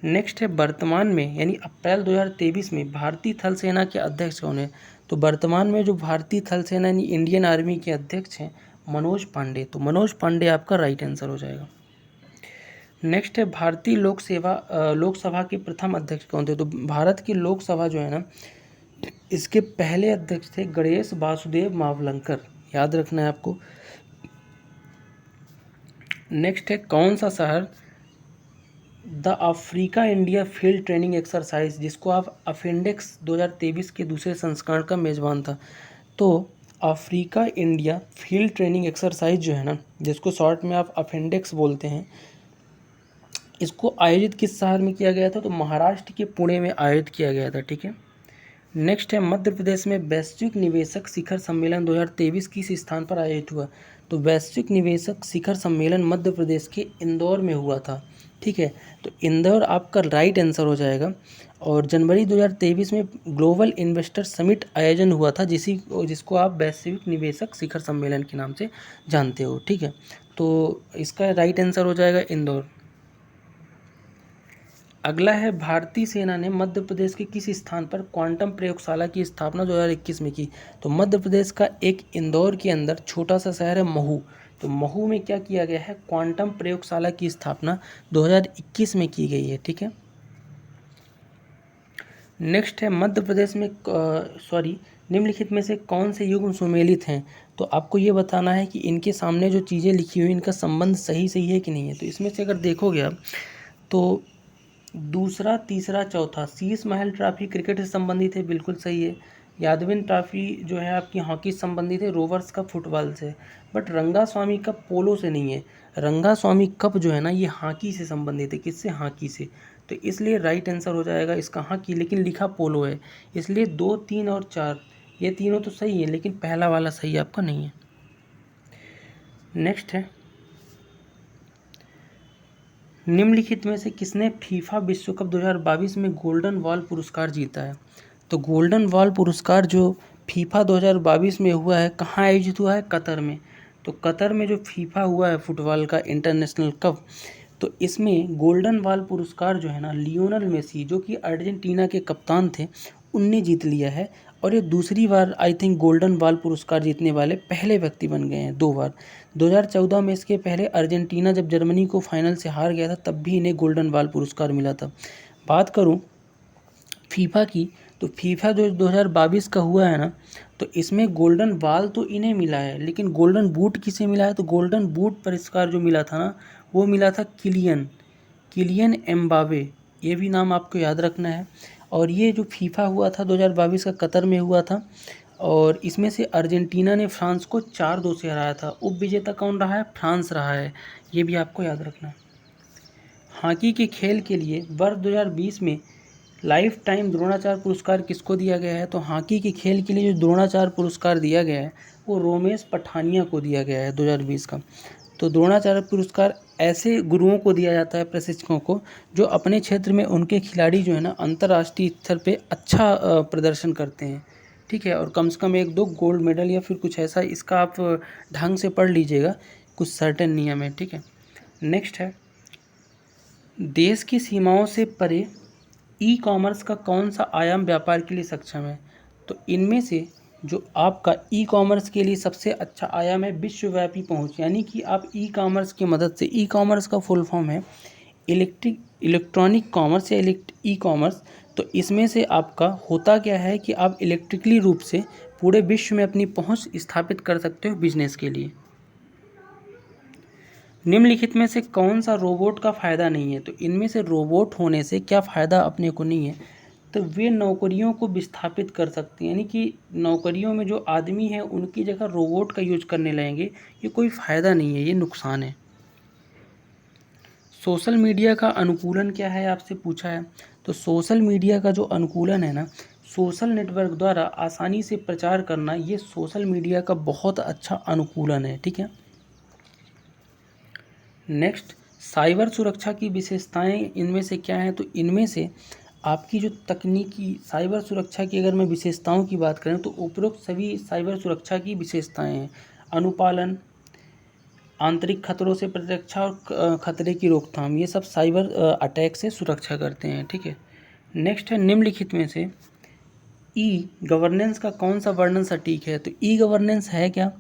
नेक्स्ट है वर्तमान में यानी अप्रैल 2023 में भारतीय थल सेना के अध्यक्ष कौन है? तो वर्तमान में जो भारतीय थल सेना यानी इंडियन आर्मी के अध्यक्ष हैं मनोज पांडे। तो मनोज पांडे आपका राइट आंसर हो जाएगा। नेक्स्ट है भारतीय लोकसभा के प्रथम अध्यक्ष कौन थे? तो भारत की लोकसभा जो है ना इसके पहले अध्यक्ष थे गणेश वासुदेव मावलंकर, याद रखना है आपको। नेक्स्ट है कौन सा शहर the Africa India field training exercise जिसको आप अफेंडेक्स 2023 के दूसरे संस्करण का मेज़बान था? तो Africa India field training exercise जो है ना जिसको शॉर्ट में आप अफेंडेक्स बोलते हैं, इसको आयोजित किस शहर में किया गया था? तो महाराष्ट्र के पुणे में आयोजित किया गया था, ठीक है। नेक्स्ट है मध्य प्रदेश में वैश्विक निवेशक शिखर सम्मेलन 2023 किस स्थान पर आयोजित हुआ? तो वैश्विक निवेशक शिखर सम्मेलन मध्य प्रदेश के इंदौर में हुआ था, ठीक है। तो इंदौर आपका राइट आंसर हो जाएगा। और जनवरी 2023 में ग्लोबल इन्वेस्टर समिट आयोजन हुआ था जिसको आप वैश्विक निवेशक शिखर सम्मेलन के नाम से जानते हो, ठीक है। तो इसका राइट आंसर हो जाएगा इंदौर। अगला है भारतीय सेना ने मध्य प्रदेश के किस स्थान पर क्वांटम प्रयोगशाला की स्थापना 2021 में की? तो मध्य प्रदेश का एक इंदौर के अंदर छोटा सा शहर है महू। तो महू में क्या किया गया है? क्वांटम प्रयोगशाला की स्थापना 2021 में की गई है, ठीक है। नेक्स्ट है मध्य प्रदेश में निम्नलिखित में से कौन से युग्म सुमेलित हैं? तो आपको ये बताना है कि इनके सामने जो चीज़ें लिखी हुई इनका संबंध सही है कि नहीं है। तो इसमें से अगर देखोगे आप तो दूसरा, तीसरा, चौथा शीश महल ट्रॉफी क्रिकेट से संबंधित है, बिल्कुल सही है। यादविन ट्रॉफी जो है आपकी हॉकी से संबंधित है, रोवर्स कप फुटबॉल से। बट रंगास्वामी कप पोलो से नहीं है। रंगास्वामी कप जो है ना ये हॉकी से संबंधित है। किससे? हॉकी से। तो इसलिए राइट आंसर हो जाएगा इसका हॉकी, लेकिन लिखा पोलो है, इसलिए 2, 3 और 4 ये तीनों तो सही है, लेकिन पहला वाला सही आपका नहीं है। नेक्स्ट है निम्नलिखित में से किसने फीफा विश्व कप 2022 में गोल्डन बॉल पुरस्कार जीता है? तो गोल्डन बॉल पुरस्कार जो फीफा 2022 में हुआ है कहाँ आयोजित हुआ है? कतर में। तो कतर में जो फीफा हुआ है फुटबॉल का इंटरनेशनल कप, तो इसमें गोल्डन बॉल पुरस्कार जो है ना लियोनल मेसी जो कि अर्जेंटीना के कप्तान थे उनने जीत लिया है। और ये दूसरी बार आई थिंक गोल्डन बॉल पुरस्कार जीतने वाले पहले व्यक्ति बन गए हैं 2 बार। 2014 में इसके पहले अर्जेंटीना जब जर्मनी को फाइनल से हार गया था तब भी इन्हें गोल्डन बॉल पुरस्कार मिला था। बात करूं फीफा की, तो फीफा जो 2022 का हुआ है ना, तो इसमें गोल्डन बॉल तो इन्हें मिला है, लेकिन गोल्डन बूट किसे मिला है? तो गोल्डन बूट पुरस्कार जो मिला था ना, वो मिला था किलियन एम्बावे। ये भी नाम आपको याद रखना है। और ये जो फीफा हुआ था 2022 का कतर में हुआ था, और इसमें से अर्जेंटीना ने फ्रांस को 4-2 से हराया था। उप विजेता कौन रहा है? फ्रांस रहा है। ये भी आपको याद रखना है। हॉकी के खेल के लिए वर्ष 2020 में लाइफ टाइम द्रोणाचार्य पुरस्कार किसको दिया गया है? तो हॉकी के खेल के लिए जो द्रोणाचार्य पुरस्कार दिया गया है वो रोमेश पठानिया को दिया गया है 2020 का। तो द्रोणाचार्य पुरस्कार ऐसे गुरुओं को दिया जाता है, प्रशिक्षकों को, जो अपने क्षेत्र में उनके खिलाड़ी जो है ना अंतर्राष्ट्रीय स्तर पे अच्छा प्रदर्शन करते हैं, ठीक है, और कम से कम 1-2 गोल्ड मेडल या फिर कुछ ऐसा, इसका आप ढंग से पढ़ लीजिएगा, कुछ सर्टेन नियम है, ठीक है। नेक्स्ट है, देश की सीमाओं से परे ई कॉमर्स का कौन सा आयाम व्यापार के लिए सक्षम है? तो इनमें से जो आपका ई कॉमर्स के लिए सबसे अच्छा आयाम है विश्वव्यापी पहुंच, यानी कि आप ई कॉमर्स की मदद से, ई कॉमर्स का फुल फॉर्म है इलेक्ट्रॉनिक कॉमर्स या ई कॉमर्स। तो इसमें से आपका होता क्या है कि आप इलेक्ट्रिकली रूप से पूरे विश्व में अपनी पहुंच स्थापित कर सकते हो बिजनेस के लिए। निम्नलिखित में से कौन सा रोबोट का फ़ायदा नहीं है? तो इनमें से रोबोट होने से क्या फ़ायदा अपने को नहीं है? तो वे नौकरियों को विस्थापित कर सकते हैं, यानी कि नौकरियों में जो आदमी है उनकी जगह रोबोट का यूज करने लगेंगे। ये कोई फ़ायदा नहीं है, ये नुकसान है। सोशल मीडिया का अनुकूलन क्या है, आपसे पूछा है। तो सोशल मीडिया का जो अनुकूलन है ना, सोशल नेटवर्क द्वारा आसानी से प्रचार करना, ये सोशल मीडिया का बहुत अच्छा अनुकूलन है, ठीक है। नेक्स्ट, साइबर सुरक्षा की विशेषताएं इनमें से क्या हैं? तो इनमें से आपकी जो तकनीकी साइबर सुरक्षा की अगर मैं विशेषताओं की बात करें तो उपरोक्त सभी साइबर सुरक्षा की विशेषताएं हैं। अनुपालन, आंतरिक खतरों से प्रतिरक्षा और खतरे की रोकथाम, ये सब साइबर अटैक से सुरक्षा करते हैं, ठीक है। नेक्स्ट है, निम्नलिखित में से ई गवर्नेंस का कौन सा वर्णन सटीक है? तो ई गवर्नेंस है क्या?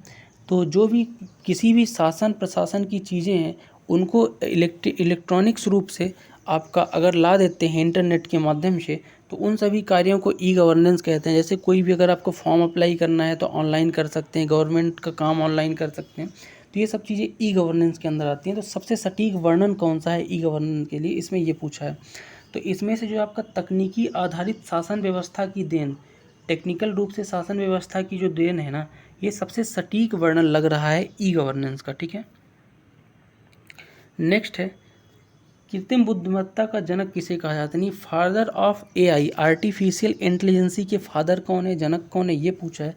तो जो भी किसी भी शासन प्रशासन की चीज़ें हैं उनको इलेक्ट्रॉनिक्स रूप से आपका अगर ला देते हैं इंटरनेट के माध्यम से, तो उन सभी कार्यों को ई गवर्नेंस कहते हैं। जैसे कोई भी अगर आपको फॉर्म अप्लाई करना है तो ऑनलाइन कर सकते हैं, गवर्नमेंट का काम ऑनलाइन कर सकते हैं, तो ये सब चीज़ें ई गवर्नेंस के अंदर आती हैं। तो सबसे सटीक वर्णन कौन सा है ई गवर्नेंस के लिए, इसमें ये पूछा है। तो इसमें से जो आपका तकनीकी आधारित शासन व्यवस्था की देन, टेक्निकल रूप से शासन व्यवस्था की जो देन है ना, ये सबसे सटीक वर्णन लग रहा है ई गवर्नेंस का, ठीक है। नेक्स्ट है, कृत्रिम बुद्धिमत्ता का जनक किसे कहा जाता है? Father of AI, artificial intelligence के फादर कौन है, जनक कौन है, ये पूछा है।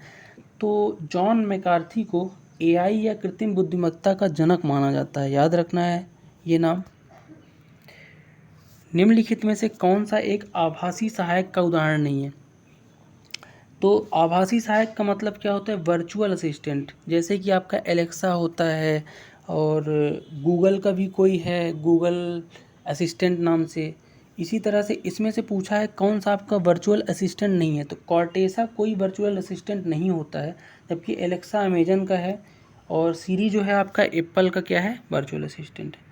तो जॉन मैकार्थी को एआई या कृत्रिम बुद्धिमत्ता का जनक माना जाता है, याद रखना है ये नाम। निम्नलिखित में से कौन सा एक आभासी सहायक का उदाहरण नहीं है? तो आभासी सहायक का मतलब क्या होता है? वर्चुअल असिस्टेंट, जैसे कि आपका एलेक्सा होता है, और गूगल का भी कोई है गूगल असिस्टेंट नाम से। इसी तरह से इसमें से पूछा है कौन सा आपका वर्चुअल असिस्टेंट नहीं है? तो कॉर्टेसा कोई वर्चुअल असिस्टेंट नहीं होता है, जबकि एलेक्सा अमेजन का है, और सीरी जो है आपका एप्पल का क्या है? वर्चुअल असिस्टेंट है।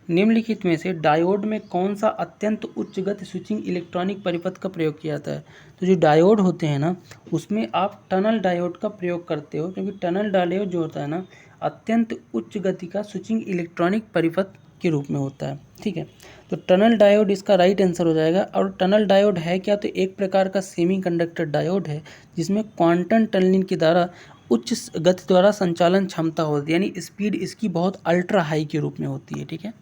निम्नलिखित में से डायोड में कौन सा अत्यंत उच्च गति स्विचिंग इलेक्ट्रॉनिक परिपथ का प्रयोग किया जाता है? तो जो डायोड होते हैं ना, उसमें आप टनल डायोड का प्रयोग करते हो, क्योंकि टनल डायोड जो होता है ना, अत्यंत उच्च गति का स्विचिंग इलेक्ट्रॉनिक परिपथ के रूप में होता है, ठीक है। तो टनल डायोड इसका राइट आंसर हो जाएगा। और टनल डायोड है क्या? तो एक प्रकार का सेमीकंडक्टर डायोड है, जिसमें क्वांटम टनलिंग के द्वारा उच्च गति द्वारा संचालन क्षमता होती है, यानी स्पीड इसकी बहुत अल्ट्रा हाई के रूप में होती है, ठीक है।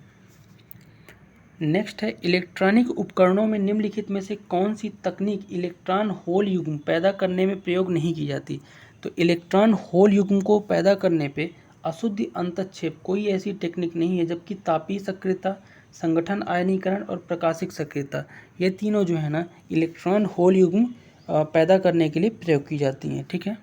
नेक्स्ट है, इलेक्ट्रॉनिक उपकरणों में निम्नलिखित में से कौन सी तकनीक इलेक्ट्रॉन होल युग्म पैदा करने में प्रयोग नहीं की जाती? तो इलेक्ट्रॉन होल युग्म को पैदा करने पे अशुद्ध अंतःक्षेप कोई ऐसी टेक्निक नहीं है, जबकि तापीय सक्रियता, संगठन आयनीकरण और प्रकाशिक सक्रियता, ये तीनों जो है ना इलेक्ट्रॉन होल युग्म पैदा करने के लिए प्रयोग की जाती हैं, ठीक है।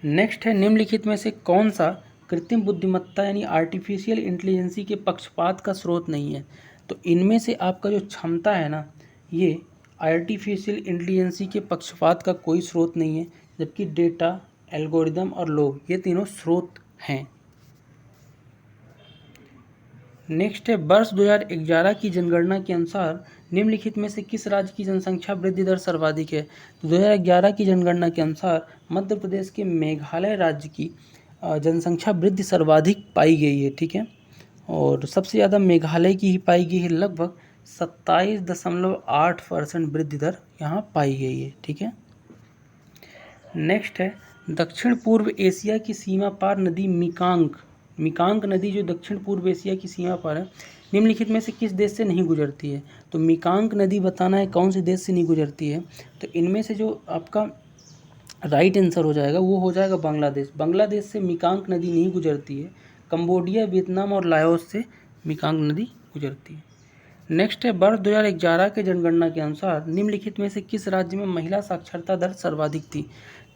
नेक्स्ट है, निम्नलिखित में से कौन सा कृत्रिम बुद्धिमत्ता यानी आर्टिफिशियल इंटेलिजेंसी के पक्षपात का स्रोत नहीं है? तो इनमें से आपका जो क्षमता है ना, ये आर्टिफिशियल इंटेलिजेंसी के पक्षपात का कोई स्रोत नहीं है, जबकि डेटा, एल्गोरिदम और लोग ये तीनों स्रोत हैं। नेक्स्ट है, वर्ष 2011 की जनगणना के अनुसार निम्नलिखित में से किस राज्य की जनसंख्या वृद्धि दर सर्वाधिक है? तो 2011 की जनगणना के अनुसार मध्य प्रदेश के मेघालय राज्य की जनसंख्या वृद्धि सर्वाधिक पाई गई है। ठीक है, और सबसे ज़्यादा मेघालय की ही पाई गई है, लगभग 27.8% वृद्धि दर यहाँ पाई गई है। ठीक है, नेक्स्ट है, दक्षिण पूर्व एशिया की सीमा पार नदी मिकांग नदी जो दक्षिण पूर्व एशिया की सीमा पर है, निम्नलिखित में से किस देश से नहीं गुजरती है? तो मिकांग नदी बताना है कौन से देश से नहीं गुजरती है। तो इनमें से जो आपका राइट आंसर हो जाएगा वो हो जाएगा बांग्लादेश से मिकांग नदी नहीं गुजरती है। कंबोडिया, वियतनाम और लाओस से मिकांग नदी गुजरती है। नेक्स्ट है, वर्ष 2011 के जनगणना के अनुसार निम्नलिखित में से किस राज्य में महिला साक्षरता दर सर्वाधिक थी?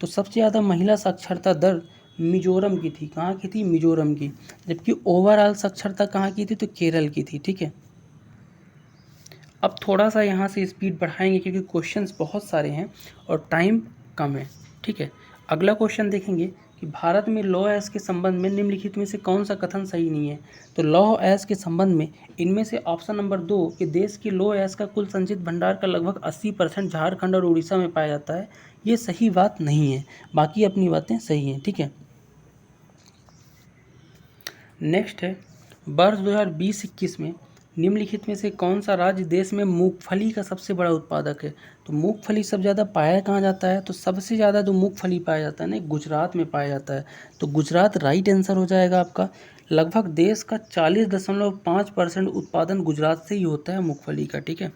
तो सबसे ज़्यादा महिला साक्षरता दर मिजोरम की थी। कहाँ की थी? मिजोरम की। जबकि ओवरऑल साक्षरता कहाँ की थी? तो केरल की थी। ठीक है, अब थोड़ा सा यहाँ से स्पीड बढ़ाएंगे क्योंकि क्वेश्चंस बहुत सारे हैं और टाइम कम है। ठीक है, अगला क्वेश्चन देखेंगे कि भारत में लॉ एस के संबंध में निम्नलिखित में से कौन सा कथन सही नहीं है? तो लॉ एस के संबंध में इनमें से ऑप्शन नंबर 2 कि देश के लॉ एस का कुल संचित भंडार का लगभग 80% झारखंड और उड़ीसा में पाया जाता है, ये सही बात नहीं है। बाकी अपनी बातें सही हैं। ठीक है, नेक्स्ट है, वर्ष 2020-21 में निम्नलिखित में से कौन सा राज्य देश में मूंगफली का सबसे बड़ा उत्पादक है? तो मूंगफली सबसे ज़्यादा पाया कहाँ जाता है? तो सबसे ज़्यादा जो मूंगफली पाया जाता है ना, गुजरात में पाया जाता है। तो गुजरात राइट आंसर हो जाएगा आपका। लगभग देश का 40.5% उत्पादन गुजरात से ही होता है मूंगफली का। ठीक है,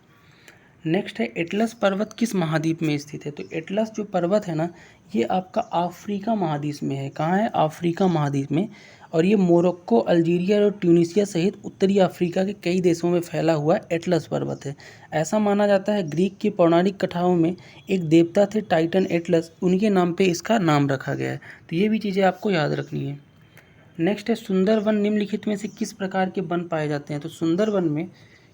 नेक्स्ट है, एटलस पर्वत किस महाद्वीप में स्थित है? तो एटलस जो पर्वत है ना, ये आपका अफ्रीका महाद्वीप में है। कहाँ है? अफ्रीका महाद्वीप में। और ये मोरक्को, अल्जीरिया और ट्यूनीशिया सहित उत्तरी अफ्रीका के कई देशों में फैला हुआ एटलस पर्वत है। ऐसा माना जाता है ग्रीक के पौराणिक कथाओं में एक देवता थे टाइटन एटलस, उनके नाम पे इसका नाम रखा गया है। तो ये भी चीज़ें आपको याद रखनी है। नेक्स्ट है, सुंदरवन निम्नलिखित में से किस प्रकार के वन पाए जाते हैं? तो सुंदरवन में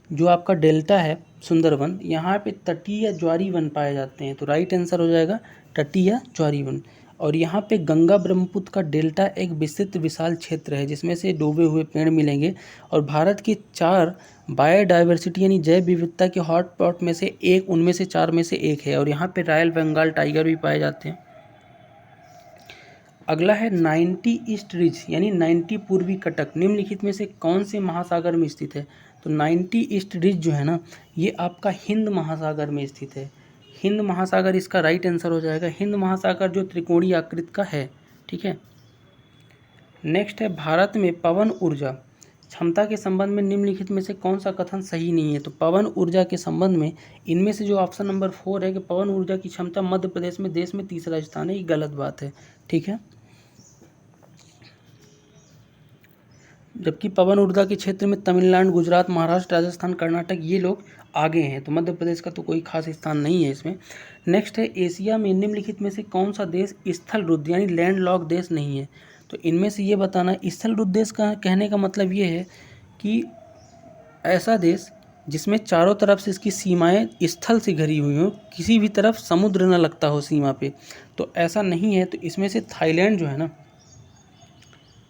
जो आपका डेल्टा है सुंदरवन, यहाँ पे तटीय या ज्वारी वन पाए जाते हैं। तो राइट आंसर हो जाएगा तटीय या ज्वारी वन। और यहाँ पे गंगा ब्रह्मपुत्र का डेल्टा एक विस्तृत विशाल क्षेत्र है जिसमें से डूबे हुए पेड़ मिलेंगे। और भारत की 4 बायोडाइवर्सिटी यानी जैव विविधता के हॉटस्पॉट में से एक, उनमें से 4 में से एक है। और यहाँ पे रॉयल बंगाल टाइगर भी पाए जाते हैं। अगला है 90 ईस्ट रिज यानी 90 पूर्वी कटक निम्नलिखित में से कौन से महासागर में स्थित है? तो 90 ईस्ट रिज जो है ना, ये आपका हिंद महासागर में स्थित है। हिंद महासागर इसका राइट आंसर हो जाएगा। हिंद महासागर जो त्रिकोणीय आकृति का है। ठीक है, नेक्स्ट है, भारत में पवन ऊर्जा क्षमता के संबंध में निम्नलिखित में से कौन सा कथन सही नहीं है? तो पवन ऊर्जा के संबंध में इनमें से जो ऑप्शन नंबर 4 है कि पवन ऊर्जा की क्षमता मध्य प्रदेश में देश में तीसरा स्थान है, ये गलत बात है। ठीक है, जबकि पवन ऊर्जा के क्षेत्र में तमिलनाडु, गुजरात, महाराष्ट्र, राजस्थान, कर्नाटक ये लोग आगे हैं। तो मध्य प्रदेश का तो कोई खास स्थान नहीं है इसमें। नेक्स्ट है, एशिया में निम्नलिखित में से कौन सा देश स्थल रुद्ध यानी लैंड लॉक देश नहीं है? तो इनमें से ये बताना। स्थल रुद्ध देश का कहने का मतलब ये है कि ऐसा देश जिसमें चारों तरफ से इसकी सीमाएं स्थल से घिरी हुई हों, किसी भी तरफ समुद्र न लगता हो सीमा पे, तो ऐसा नहीं है। तो इसमें से थाईलैंड जो है ना,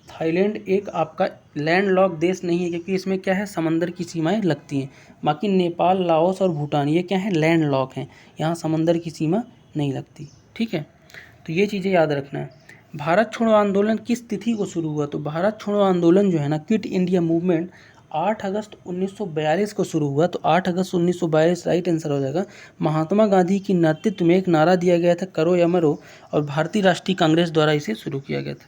थाईलैंड एक आपका लैंड लॉक देश नहीं है क्योंकि इसमें क्या है, समंदर की सीमाएं लगती हैं। बाकी नेपाल, लाओस और भूटान ये क्या है, लैंड लॉक हैं, यहाँ समंदर की सीमा नहीं लगती। ठीक है, तो ये चीज़ें याद रखना है। भारत छोड़ो आंदोलन किस तिथि को शुरू हुआ? तो भारत छोड़ो आंदोलन जो है ना, क्विट इंडिया मूवमेंट 8 अगस्त 1942 को शुरू हुआ। तो 8 अगस्त 1942 राइट आंसर हो जाएगा। महात्मा गांधी की नेतृत्व में एक नारा दिया गया था, करो या मरो, और भारतीय राष्ट्रीय कांग्रेस द्वारा इसे शुरू किया गया था।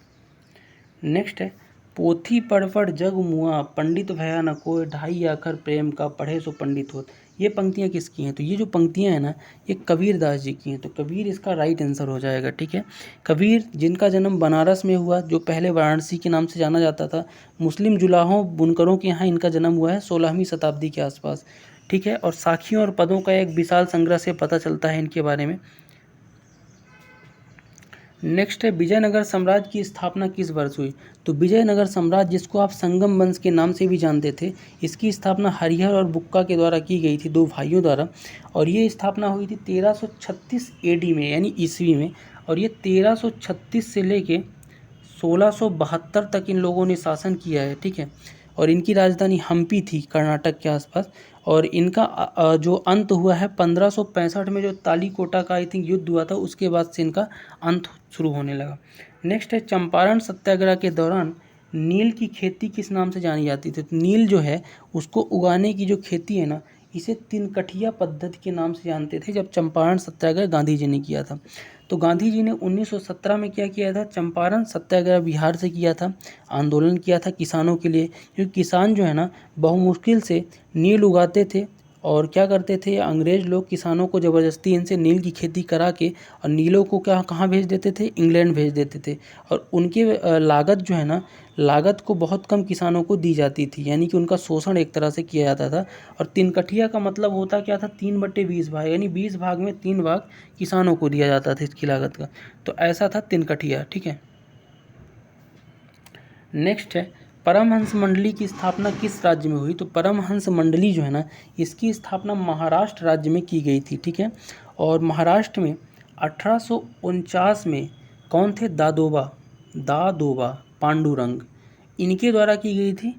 नेक्स्ट है, पोथी पढ़ जग मुआ, पंडित भया न कोय, ढाई आखर प्रेम का, पढ़े सो पंडित होत। ये पंक्तियाँ किसकी हैं? तो ये जो पंक्तियाँ हैं ना, ये कबीर दास जी की हैं। तो कबीर इसका राइट आंसर हो जाएगा। ठीक है, कबीर जिनका जन्म बनारस में हुआ, जो पहले वाराणसी के नाम से जाना जाता था। मुस्लिम जुलाहों बुनकरों के यहाँ इनका जन्म हुआ है 16वीं शताब्दी के आसपास। ठीक है, और साखियों और पदों का एक विशाल संग्रह से पता चलता है इनके बारे में। नेक्स्ट है विजयनगर साम्राज्य की स्थापना किस वर्ष हुई। तो विजयनगर साम्राज्य, जिसको आप संगम वंश के नाम से भी जानते थे, इसकी स्थापना हरिहर और बुक्का के द्वारा की गई थी, दो भाइयों द्वारा। और ये स्थापना हुई थी 1336 एडी में, यानी ईस्वी में। और ये 1336 से लेके 1672 तक इन लोगों ने शासन किया है, ठीक है। और इनकी राजधानी हम्पी थी, कर्नाटक के आसपास। और इनका जो अंत हुआ है 1565 में, जो तालीकोटा का आई थिंक युद्ध हुआ था, उसके बाद से इनका अंत शुरू होने लगा। नेक्स्ट है चंपारण सत्याग्रह के दौरान नील की खेती किस नाम से जानी जाती थी। तो नील जो है उसको उगाने की जो खेती है ना, इसे तिनकठिया पद्धति के नाम से जानते थे, जब चंपारण सत्याग्रह गांधी जी ने किया था। तो गांधी जी ने 1917 में क्या किया था, चंपारण सत्याग्रह बिहार से किया था, आंदोलन किया था किसानों के लिए, क्योंकि किसान जो है ना बहुमुश्किल से नील उगाते थे। और क्या करते थे, अंग्रेज़ लोग किसानों को ज़बरदस्ती इनसे नील की खेती करा के और नीलों को कहाँ भेज देते थे, इंग्लैंड भेज देते थे। और उनके लागत जो है ना, लागत को बहुत कम किसानों को दी जाती थी, यानी कि उनका शोषण एक तरह से किया जाता था। और तिनकठिया का मतलब होता क्या था, 3/20 भाग, यानी 20 भाग में 3 भाग किसानों को दिया जाता था इसकी लागत का। तो ऐसा था तिनकठिया, ठीक है। नेक्स्ट है परमहंस मंडली की स्थापना किस राज्य में हुई। तो परमहंस मंडली जो है ना, इसकी स्थापना महाराष्ट्र राज्य में की गई थी, ठीक है। और महाराष्ट्र में 1849 में कौन थे, दादोबा पांडुरंग, इनके द्वारा की गई थी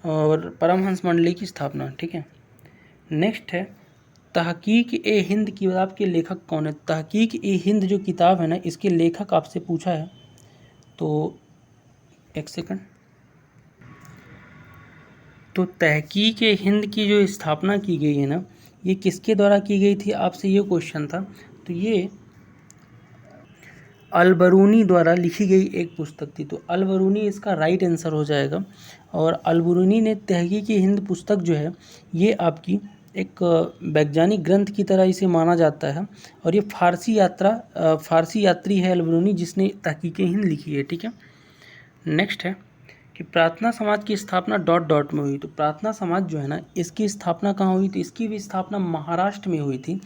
और परमहंस मंडली की स्थापना, ठीक है। नेक्स्ट है तहकीक ए हिंद की किताब के लेखक कौन है। तहकीक ए हिंद जो किताब है ना, इसके लेखक आपसे पूछा है, तो एक सेकंड। तो तहकीक ए हिंद की जो स्थापना की गई है ना, ये किसके द्वारा की गई थी, आपसे ये क्वेश्चन था। तो ये अलबरूनी द्वारा लिखी गई एक पुस्तक थी। तो अलबरूनी इसका राइट आंसर हो जाएगा। और अलबरूनी ने तहकीक ए हिंद पुस्तक जो है, ये आपकी एक वैज्ञानिक ग्रंथ की तरह इसे माना जाता है। और ये फारसी यात्री है अलबरूनी, जिसने तहकीक ए हिंद लिखी है, ठीक है। नेक्स्ट है कि प्रार्थना समाज की स्थापना ... में हुई। तो प्रार्थना समाज जो है ना, इसकी स्थापना कहाँ हुई थी, इसकी भी स्थापना महाराष्ट्र में हुई थी।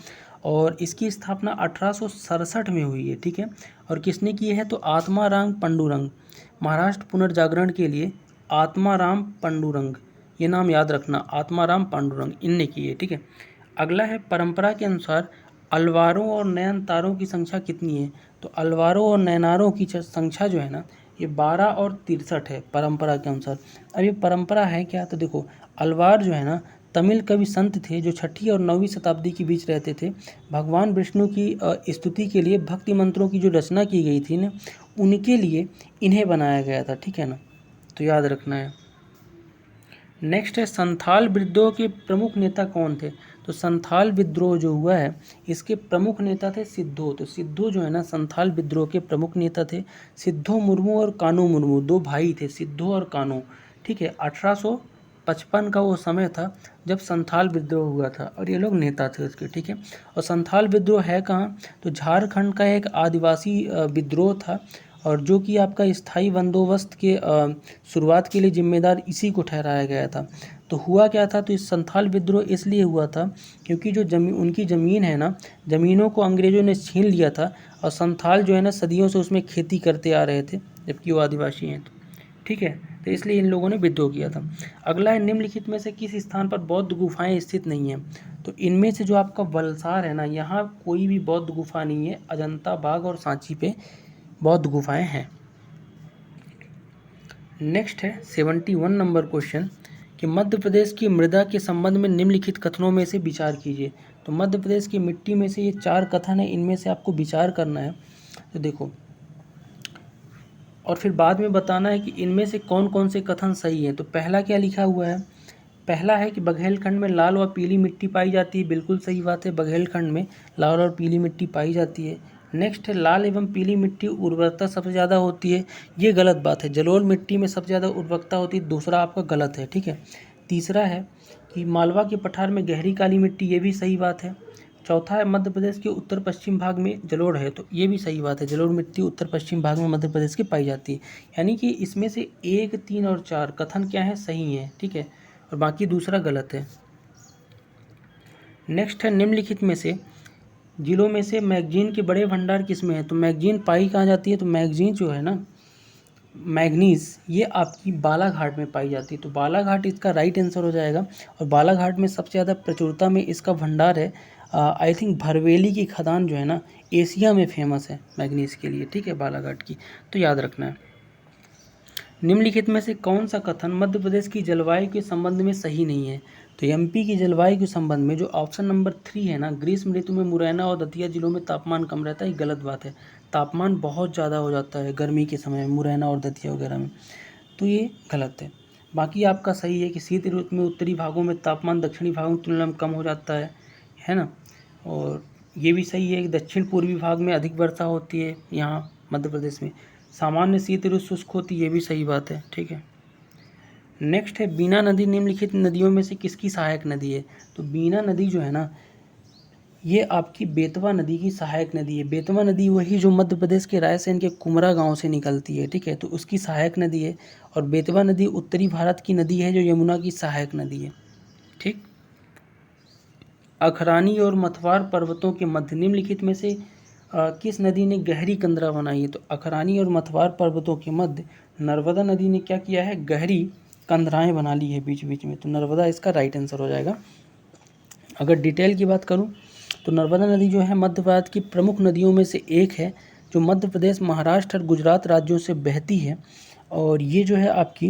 और इसकी स्थापना 1867 में हुई है, ठीक है। और किसने की है, तो आत्माराम पंडुरंग, महाराष्ट्र पुनर्जागरण के लिए आत्माराम पंडुरंग, ये नाम याद रखना, आत्माराम पांडुरंग, इनने की है, ठीक है। अगला है परंपरा के अनुसार अलवारों और नयनतारों की संख्या कितनी है। तो अलवारों और नयनारों की संख्या जो है ना, ये 12 और 63 है परंपरा के अनुसार। अब ये परंपरा है क्या, तो देखो अलवार जो है ना, तमिल कवि संत थे जो 6ठी और 9वीं शताब्दी के बीच रहते थे। भगवान विष्णु की स्तुति के लिए भक्ति मंत्रों की जो रचना की गई थी ना, उनके लिए इन्हें बनाया गया था, ठीक है ना, तो याद रखना है। नेक्स्ट है संथाल विद्रोह के प्रमुख नेता कौन थे। तो संथाल विद्रोह जो हुआ है, इसके प्रमुख नेता थे सिद्धो। तो सिद्धो जो है ना, संथाल विद्रोह के प्रमुख नेता थे। सिद्धो मुर्मू और कानू मुर्मू, दो भाई थे, सिद्धो और कानू, ठीक है। 1855 का वो समय था जब संथाल विद्रोह हुआ था, और ये लोग नेता थे उसके, ठीक है। और संथाल विद्रोह है कहाँ, तो झारखंड का एक आदिवासी विद्रोह था, और जो कि आपका स्थायी बंदोबस्त के शुरुआत के लिए जिम्मेदार इसी को ठहराया गया था। तो हुआ क्या था, तो इस संथाल विद्रोह इसलिए हुआ था क्योंकि जो उनकी ज़मीन है ना, ज़मीनों को अंग्रेज़ों ने छीन लिया था। और संथाल जो है ना, सदियों से उसमें खेती करते आ रहे थे, जबकि वो आदिवासी हैं, तो ठीक है। तो इसलिए इन लोगों ने विद्रोह किया था। अगला है निम्नलिखित में से किस स्थान पर बौद्ध गुफाएं स्थित नहीं हैं। तो इनमें से जो आपका वलसार है ना, यहाँ कोई भी बौद्ध गुफा नहीं है। अजंता, बाघ और सांची पे बौद्ध गुफाएं हैं। नेक्स्ट है 71 नंबर क्वेश्चन कि मध्य प्रदेश की मृदा के संबंध में निम्नलिखित कथनों में से विचार कीजिए। तो मध्य प्रदेश की मिट्टी में से ये 4 कथन है, इनमें से आपको विचार करना है। तो देखो, और फिर बाद में बताना है कि इनमें से कौन कौन से कथन सही हैं। तो पहला क्या लिखा हुआ है, पहला है कि बघेलखंड में लाल व पीली मिट्टी पाई जाती है। बिल्कुल सही बात है, बघेलखंड में लाल और पीली मिट्टी पाई जाती है। नेक्स्ट है लाल एवं पीली मिट्टी उर्वरकता सबसे ज़्यादा होती है। ये गलत बात है, जलोढ़ मिट्टी में सबसे ज़्यादा उर्वरकता होती है, दूसरा आपका गलत है, ठीक है। तीसरा है कि मालवा के पठार में गहरी काली मिट्टी, ये भी सही बात है। चौथा है मध्य प्रदेश के उत्तर पश्चिम भाग में जलोढ़ है, तो ये भी सही बात है, जलोढ़ मिट्टी उत्तर पश्चिम भाग में मध्य प्रदेश की पाई जाती है। यानी कि इसमें से 1, 3 और 4 कथन क्या है, सही है, ठीक है, और बाकी दूसरा गलत है। नेक्स्ट है निम्नलिखित में से जिलों में से मैगजीन के बड़े भंडार किस में है? तो मैगजीन पाई कहाँ जाती है? तो मैगजीन जो है ना, मैग्नीज, ये आपकी बालाघाट में पाई जाती है। तो बालाघाट इसका राइट आंसर हो जाएगा। और बालाघाट में सबसे ज़्यादा प्रचुरता में इसका भंडार है। आई थिंक भरवेली की खदान जो है ना, एशिया में फेमस है मैग्नीज के लिए, ठीक है, बालाघाट की, तो याद रखना है। निम्नलिखित में से कौन सा कथन मध्य प्रदेश की जलवायु के संबंध में सही नहीं है? तो एमपी की जलवायु के संबंध में जो ऑप्शन नंबर 3 है ना, ग्रीष्म ऋतु में मुरैना और दतिया जिलों में तापमान कम रहता है, ये गलत बात है। तापमान बहुत ज़्यादा हो जाता है गर्मी के समय में मुरैना और दतिया वगैरह में, तो ये गलत है। बाकी आपका सही है कि शीत ऋतु में उत्तरी भागों में तापमान दक्षिणी भागों की तुलना में कम हो जाता है ना। और ये भी सही है कि दक्षिण पूर्वी भाग में अधिक वर्षा होती है यहाँ मध्य प्रदेश में। सामान्य शीत ऋतु शुष्क होती है, ये भी सही बात है, ठीक है। नेक्स्ट है, बीना नदी निम्नलिखित नदियों में से किसकी सहायक नदी है? तो बीना नदी जो है ना, ये आपकी बेतवा नदी की सहायक नदी है। बेतवा नदी वही जो मध्य प्रदेश के रायसेन के कुमरा गांव से निकलती है, ठीक है, तो उसकी सहायक नदी है। और बेतवा नदी उत्तरी भारत की नदी है जो यमुना की सहायक नदी है, ठीक। अखरानी और मथवार पर्वतों के मध्य निम्नलिखित में से किस नदी ने गहरी कंदरा बनाई है? तो अखरानी और मथवार पर्वतों के मध्य नर्मदा नदी ने क्या किया है? गहरी कंदराएं बना ली है बीच बीच में, तो नर्मदा इसका राइट आंसर हो जाएगा। अगर डिटेल की बात करूं तो नर्मदा नदी जो है मध्य भारत की प्रमुख नदियों में से एक है, जो मध्य प्रदेश, महाराष्ट्र और गुजरात राज्यों से बहती है। और ये जो है आपकी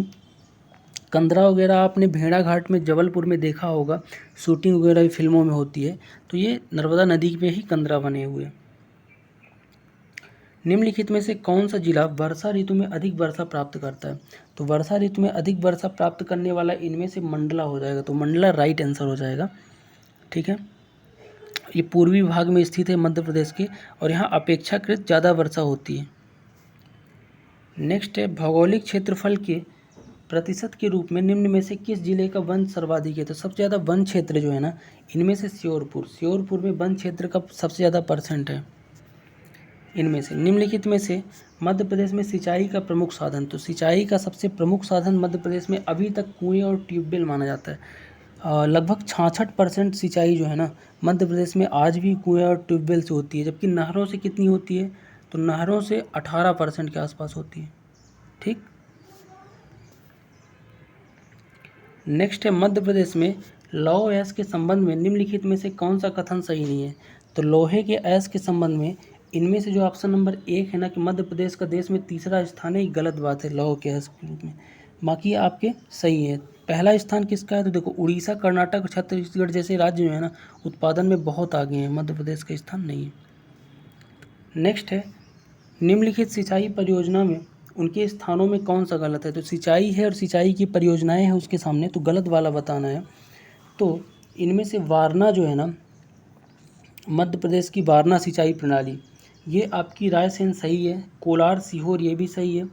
कंदरा वगैरह आपने भेड़ा घाट में जबलपुर में देखा होगा, शूटिंग वगैरह फिल्मों में होती है, तो ये नर्मदा नदी में ही कंदरा बने हुए हैं। निम्नलिखित में से कौन सा जिला वर्षा ऋतु में अधिक वर्षा प्राप्त करता है? तो वर्षा ऋतु में अधिक वर्षा प्राप्त करने वाला इनमें से मंडला हो जाएगा, तो मंडला राइट आंसर हो जाएगा, ठीक है। ये पूर्वी भाग में स्थित है मध्य प्रदेश के, और यहाँ अपेक्षाकृत ज़्यादा वर्षा होती है। नेक्स्ट है, भौगोलिक क्षेत्रफल के प्रतिशत के रूप में निम्न में से किस जिले का वन सर्वाधिक है? तो सबसे ज़्यादा वन क्षेत्र जो है ना, इनमें से श्योरपुर में वन क्षेत्र का सबसे ज़्यादा परसेंट है। इनमें से निम्नलिखित में से मध्य प्रदेश में सिंचाई का प्रमुख साधन, तो सिंचाई का सबसे प्रमुख साधन मध्य प्रदेश में अभी तक कुएं और ट्यूबवेल माना जाता है। लगभग 66% सिंचाई जो है ना मध्य प्रदेश में आज भी कुएं और ट्यूबवेल से होती है, जबकि नहरों से कितनी होती है? तो नहरों से 18% के आसपास होती है, ठीक। नेक्स्ट है, मध्य प्रदेश में लौह अयस्क के संबंध में निम्नलिखित में से कौन सा कथन सही नहीं है? तो लोहे के अयस्क के संबंध में इनमें से जो ऑप्शन नंबर 1 है ना, कि मध्य प्रदेश का देश में तीसरा स्थान है, गलत बात है लौह के अयस्क के रूप में। बाकी आपके सही है। पहला स्थान किसका है? तो देखो, उड़ीसा, कर्नाटक, छत्तीसगढ़ जैसे राज्य जो है ना उत्पादन में बहुत आगे हैं, मध्य प्रदेश का स्थान नहीं है। नेक्स्ट है, निम्नलिखित सिंचाई परियोजना में उनके स्थानों में कौन सा गलत है? तो सिंचाई है और सिंचाई की परियोजनाएं हैं उसके सामने, तो गलत वाला बताना है। तो इनमें से वारना जो है ना, मध्य प्रदेश की वारना सिंचाई प्रणाली, ये आपकी रायसेन सही है। कोलार, सीहोर ये भी सही है।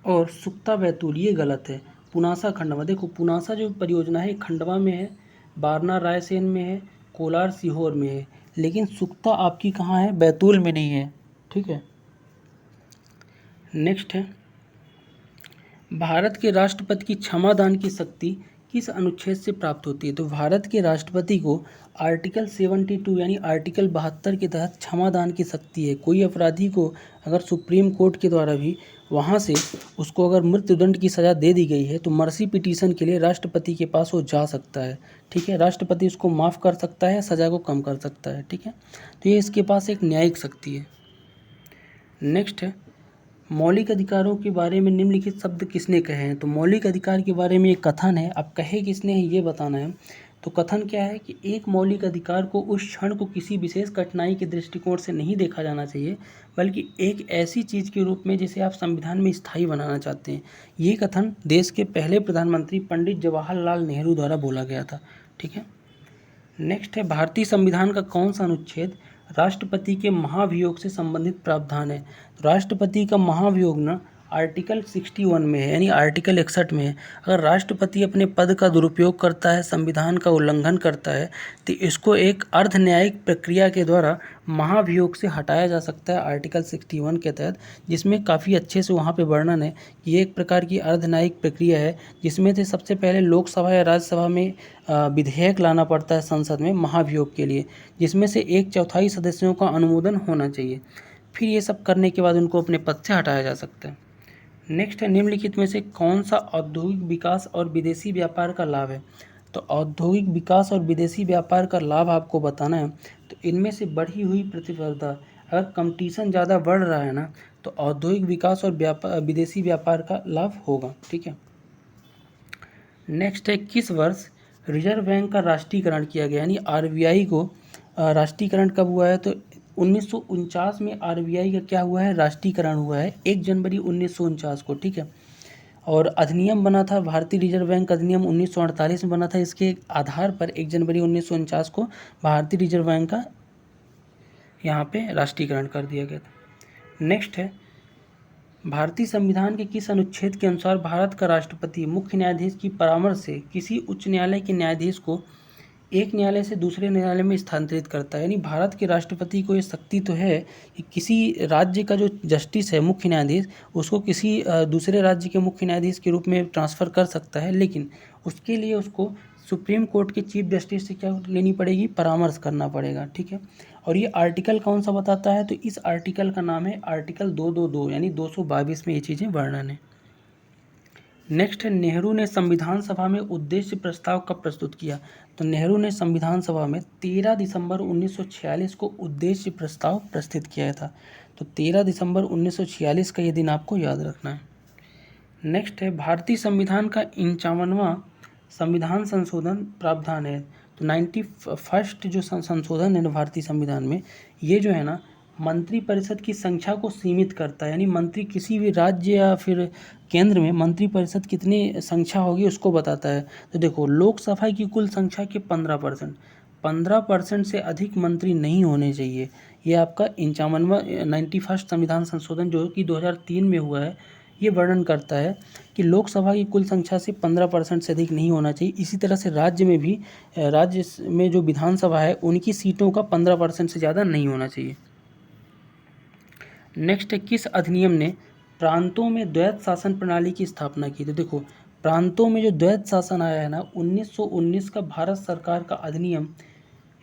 और सुक्ता, बैतूल ये गलत है। पुनासा, खंडवा, देखो पुनासा जो परियोजना है खंडवा में है, वारना रायसेन में है, कोलार सीहोर में है, लेकिन सुक्ता आपकी कहाँ है? बैतूल में नहीं है, ठीक है। नेक्स्ट है, भारत के राष्ट्रपति की क्षमादान की शक्ति किस अनुच्छेद से प्राप्त होती है? तो भारत के राष्ट्रपति को आर्टिकल 72 यानी आर्टिकल 72 के तहत क्षमादान की शक्ति है। कोई अपराधी को अगर सुप्रीम कोर्ट के द्वारा भी वहाँ से उसको अगर मृत्युदंड की सज़ा दे दी गई है, तो मर्सी पिटीशन के लिए राष्ट्रपति के पास वो जा सकता है, ठीक है। राष्ट्रपति उसको माफ़ कर सकता है, सज़ा को कम कर सकता है, ठीक है। तो ये इसके पास एक न्यायिक शक्ति है। नेक्स्ट है, मौलिक अधिकारों के बारे में निम्नलिखित शब्द किसने कहे हैं? तो मौलिक अधिकार के बारे में एक कथन है, अब कहे किसने है ये बताना है। तो कथन क्या है कि एक मौलिक अधिकार को उस क्षण को किसी विशेष कठिनाई के दृष्टिकोण से नहीं देखा जाना चाहिए, बल्कि एक ऐसी चीज़ के रूप में जिसे आप संविधान में स्थायी बनाना चाहते हैं। ये कथन देश के पहले प्रधानमंत्री पंडित जवाहरलाल नेहरू द्वारा बोला गया था, ठीक है। नेक्स्ट है, भारतीय संविधान का कौन सा अनुच्छेद राष्ट्रपति के महाभियोग से संबंधित प्रावधान है? तो राष्ट्रपति का महाभियोग ना आर्टिकल 61 में है, यानी आर्टिकल 61 में है। अगर राष्ट्रपति अपने पद का दुरुपयोग करता है, संविधान का उल्लंघन करता है, तो इसको एक अर्ध न्यायिक प्रक्रिया के द्वारा महाभियोग से हटाया जा सकता है आर्टिकल 61 के तहत, जिसमें काफ़ी अच्छे से वहाँ पे वर्णन है कि ये एक प्रकार की अर्ध न्यायिक प्रक्रिया है, जिसमें से सबसे पहले लोकसभा या राज्यसभा में विधेयक लाना पड़ता है संसद में महाभियोग के लिए, जिसमें से 1/4 सदस्यों का अनुमोदन होना चाहिए। फिर ये सब करने के बाद उनको अपने पद से हटाया जा सकता है। नेक्स्ट है, निम्नलिखित में से कौन सा औद्योगिक विकास और विदेशी व्यापार का लाभ है? तो औद्योगिक विकास और विदेशी व्यापार का लाभ आपको बताना है, तो इनमें से बढ़ी हुई प्रतिस्पर्धा, अगर कंपटीशन ज़्यादा बढ़ रहा है ना, तो औद्योगिक विकास और विदेशी व्यापार का लाभ होगा। ठीक है। नेक्स्ट है, किस वर्ष रिजर्व बैंक का राष्ट्रीयकरण किया गया, यानी आरबीआई को राष्ट्रीयकरण कब हुआ है? तो 1949 में आरबीआई का क्या हुआ है? राष्ट्रीयकरण हुआ है 1 जनवरी 1949 को। ठीक है। और अधिनियम बना था, भारतीय रिजर्व बैंक अधिनियम 1948 में बना था। इसके आधार पर 1 जनवरी 1949 को भारतीय रिजर्व बैंक का यहाँ पे राष्ट्रीयकरण कर दिया गया था। नेक्स्ट है, भारतीय संविधान के किस अनुच्छेद के अनुसार भारत का राष्ट्रपति मुख्य न्यायाधीश की परामर्श से किसी उच्च न्यायालय के न्यायाधीश को एक न्यायालय से दूसरे न्यायालय में स्थानांतरित करता है? यानी भारत के राष्ट्रपति को ये शक्ति तो है कि किसी राज्य का जो जस्टिस है, मुख्य न्यायाधीश, उसको किसी दूसरे राज्य के मुख्य न्यायाधीश के रूप में ट्रांसफ़र कर सकता है, लेकिन उसके लिए उसको सुप्रीम कोर्ट के चीफ जस्टिस से क्या लेनी पड़ेगी? परामर्श करना पड़ेगा। ठीक है। और ये आर्टिकल कौन सा बताता है? तो इस आर्टिकल का नाम है आर्टिकल 222, यानी 222 में ये चीज़ें वर्णन है। नेक्स्ट है, नेहरू ने संविधान सभा में उद्देश्य प्रस्ताव कब प्रस्तुत किया? तो नेहरू ने संविधान सभा में 13 दिसंबर 1946 को उद्देश्य प्रस्ताव प्रस्तुत किया था। तो 13 दिसंबर 1946 का ये दिन आपको याद रखना है। नेक्स्ट है, भारतीय संविधान का 51वां संविधान संशोधन प्रावधान है। तो 91st जो संशोधन है ना भारतीय संविधान में, ये जो है ना मंत्रिपरिषद की संख्या को सीमित करता है, यानी मंत्री किसी भी राज्य या फिर केंद्र में मंत्रिपरिषद कितनी संख्या होगी उसको बताता है। तो देखो, लोकसभा की कुल संख्या के 15% से अधिक मंत्री नहीं होने चाहिए। ये आपका 51वां 91st संविधान संशोधन जो कि 2003 में हुआ है, ये वर्णन करता है कि लोकसभा की कुल संख्या से 15% से अधिक नहीं होना चाहिए। इसी तरह से राज्य में भी, राज्य में जो विधानसभा है उनकी सीटों का 15% से ज़्यादा नहीं होना चाहिए। नेक्स्ट है, किस अधिनियम ने प्रांतों में द्वैत शासन प्रणाली की स्थापना की? तो देखो, प्रांतों में जो द्वैत शासन आया है ना, 1919 का भारत सरकार का अधिनियम,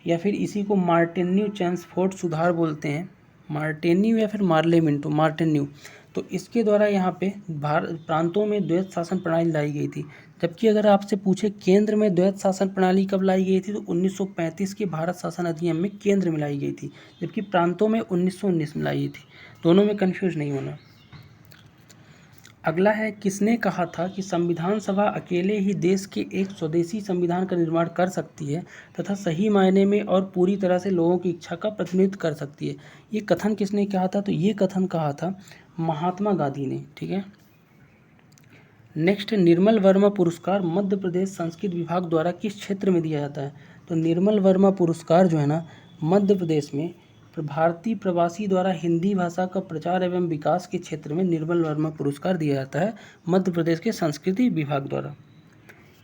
या फिर इसी को मार्टिन्यू चैम्सफोर्ड सुधार बोलते हैं, मार्टिन्यू या फिर मार्लेमिंटो, मार्टिन्यू। तो इसके द्वारा यहाँ पे प्रांतों में द्वैत शासन प्रणाली लाई गई थी। जबकि अगर आपसे पूछे केंद्र में द्वैत शासन प्रणाली कब लाई गई थी, तो 1935 के भारत शासन अधिनियम में केंद्र में लाई गई थी, जबकि प्रांतों में 1919 में लाई गई थी। दोनों में कंफ्यूज नहीं होना। अगला है, किसने कहा था कि संविधान सभा अकेले ही देश के एक स्वदेशी संविधान का निर्माण कर सकती है तथा सही मायने में और पूरी तरह से लोगों की इच्छा का प्रतिनिधित्व कर सकती है? ये कथन किसने कहा था? तो ये कथन कहा था महात्मा गांधी ने। ठीक है। नेक्स्ट है, निर्मल वर्मा पुरस्कार मध्य प्रदेश संस्कृत विभाग द्वारा किस क्षेत्र में दिया जाता है? तो निर्मल वर्मा पुरस्कार जो है ना, मध्य प्रदेश में भारतीय प्रवासी द्वारा हिंदी भाषा का प्रचार एवं विकास के क्षेत्र में निर्मल वर्मा पुरस्कार दिया जाता है मध्य प्रदेश के संस्कृति विभाग द्वारा।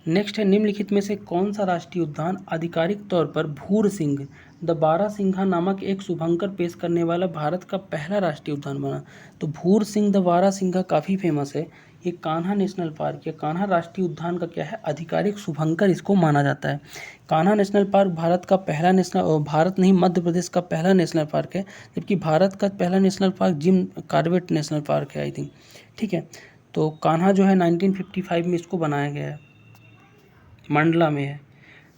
नेक्स्ट है, निम्नलिखित में से कौन सा राष्ट्रीय उद्यान आधिकारिक तौर पर भूर सिंह द बारासिंघा नामक एक शुभंकर पेश करने वाला भारत का पहला राष्ट्रीय उद्यान बना? तो भूर सिंह द बारासिंघा काफ़ी फेमस है। ये कान्हा नेशनल पार्क या कान्हा राष्ट्रीय उद्यान का क्या है? आधिकारिक शुभंकर इसको माना जाता है। कान्हा नेशनल पार्क भारत का पहला भारत नहीं, मध्य प्रदेश का पहला नेशनल पार्क है, जबकि भारत का पहला national park Jim Corbett national park है, आई थिंक। ठीक है। तो कान्हा जो है 1955 में इसको बनाया गया है, मंडला में है।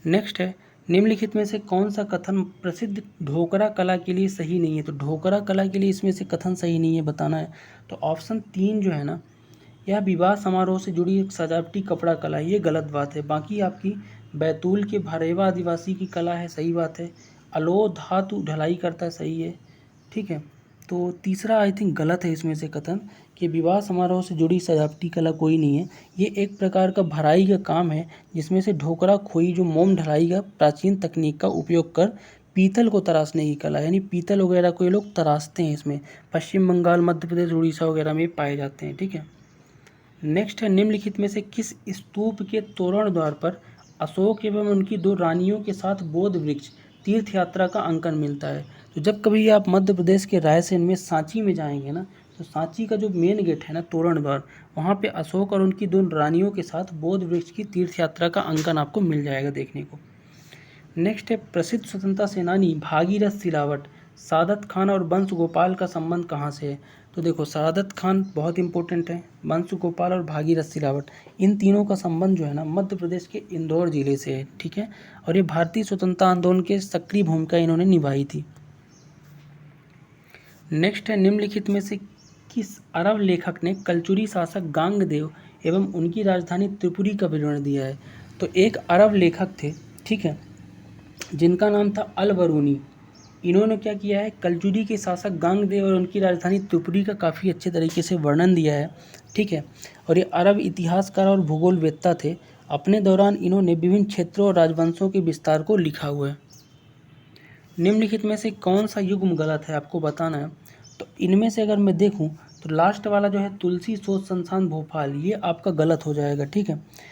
नेक्स्ट है, निम्नलिखित में से कौन सा कथन प्रसिद्ध ढोकरा कला के लिए सही नहीं है? तो ढोकरा कला के लिए इसमें से कथन सही नहीं है, बताना है। तो ऑप्शन 3 जो है ना, यह विवाह समारोह से जुड़ी एक सजावटी कपड़ा कला है, ये गलत बात है। बाकी आपकी बैतूल के भरेवा आदिवासी की कला है, सही बात है। अलो धातु ढलाई करता है, सही है। ठीक है। तो तीसरा आई थिंक गलत है इसमें से कथन, कि विवाह समारोह से जुड़ी सजावटी कला कोई नहीं है। ये एक प्रकार का भराई का काम है, जिसमें से ढोकरा खोई जो मोम ढलाई का प्राचीन तकनीक का उपयोग कर पीतल को तराशने की कला, यानी पीतल वगैरह को ये लोग तराशते हैं। इसमें पश्चिम बंगाल, मध्य प्रदेश, उड़ीसा वगैरह में पाए जाते हैं। ठीक है। नेक्स्ट है, निम्नलिखित में से किस स्तूप के तोरण द्वार पर अशोक एवं उनकी 2 रानियों के साथ बोध वृक्ष तीर्थ यात्रा का अंकन मिलता है। तो जब कभी आप मध्य प्रदेश के रायसेन में सांची में जाएंगे ना, तो सांची का जो मेन गेट है ना, तोरण द्वार, वहाँ पे अशोक और उनकी 2 रानियों के साथ बोध वृक्ष की तीर्थ यात्रा का अंकन आपको मिल जाएगा देखने को। नेक्स्ट है, प्रसिद्ध स्वतंत्रता सेनानी भागीरथ सिलावट, सादत खान और वंश गोपाल का संबंध कहाँ से है? तो देखो, सादत खान बहुत इंपॉर्टेंट है, वंश गोपाल और भागीरथ सिलावट, इन तीनों का संबंध जो है ना मध्य प्रदेश के इंदौर जिले से है। ठीक है। और ये भारतीय स्वतंत्रता आंदोलन के सक्रिय भूमिका इन्होंने निभाई थी। नेक्स्ट है, निम्नलिखित में से किस अरब लेखक ने कलचुरी शासक गांगदेव एवं उनकी राजधानी त्रिपुरी का विवरण दिया है? तो एक अरब लेखक थे, ठीक है, जिनका नाम था अल बरूनी। इन्होंने क्या किया है, कलचुरी के शासक गांगदेव और उनकी राजधानी त्रिपुरी का काफ़ी अच्छे तरीके से वर्णन दिया है। ठीक है। और ये अरब इतिहासकार और भूगोलवेत्ता थे। अपने दौरान इन्होंने विभिन्न क्षेत्रों और राजवंशों के विस्तार को लिखा हुआ है। निम्नलिखित में से कौन सा युग्म गलत है, आपको बताना है। तो इनमें से अगर मैं देखूं तो लास्ट वाला जो है तुलसी शोध संस्थान भोपाल, ये आपका गलत हो जाएगा। ठीक है।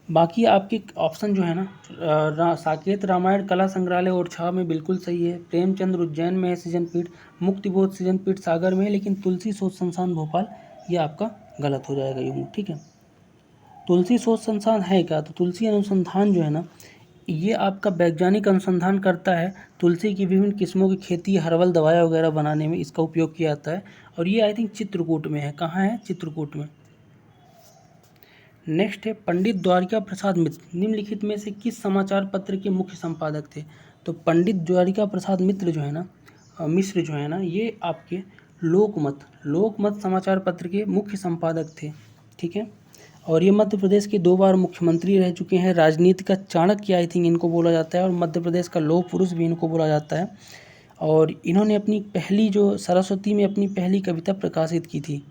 बाकी आपके ऑप्शन जो है ना, साकेत रामायण कला संग्रहालय ओरछा में बिल्कुल सही है, प्रेमचंद्र उज्जैन में है सृजन पीठ, मुक्तिबोध सृजन पीठ सागर में है, लेकिन तुलसी शोध संस्थान भोपाल ये आपका गलत हो जाएगा युग्म। ठीक है। तुलसी शोध संस्थान है क्या? तो तुलसी अनुसंधान जो है ना, ये आपका वैज्ञानिक अनुसंधान करता है तुलसी की विभिन्न किस्मों की खेती, हर्बल दवाएं वगैरह बनाने में इसका उपयोग किया जाता है। और ये आई थिंक चित्रकूट में है। कहाँ है? चित्रकूट में। नेक्स्ट है, पंडित द्वारिका प्रसाद मित्र निम्नलिखित में से किस समाचार पत्र के मुख्य संपादक थे? तो पंडित द्वारिका प्रसाद मित्र जो है ना, मिश्र जो है ना, ये आपके लोकमत समाचार पत्र के मुख्य संपादक थे। ठीक है। और ये मध्य प्रदेश के 2 बार मुख्यमंत्री रह चुके हैं। राजनीति का चाणक्य आई थिंक इनको बोला जाता है, और मध्य प्रदेश का लौह पुरुष भी इनको बोला जाता है। और इन्होंने अपनी पहली जो सरस्वती में अपनी पहली कविता प्रकाशित की थी।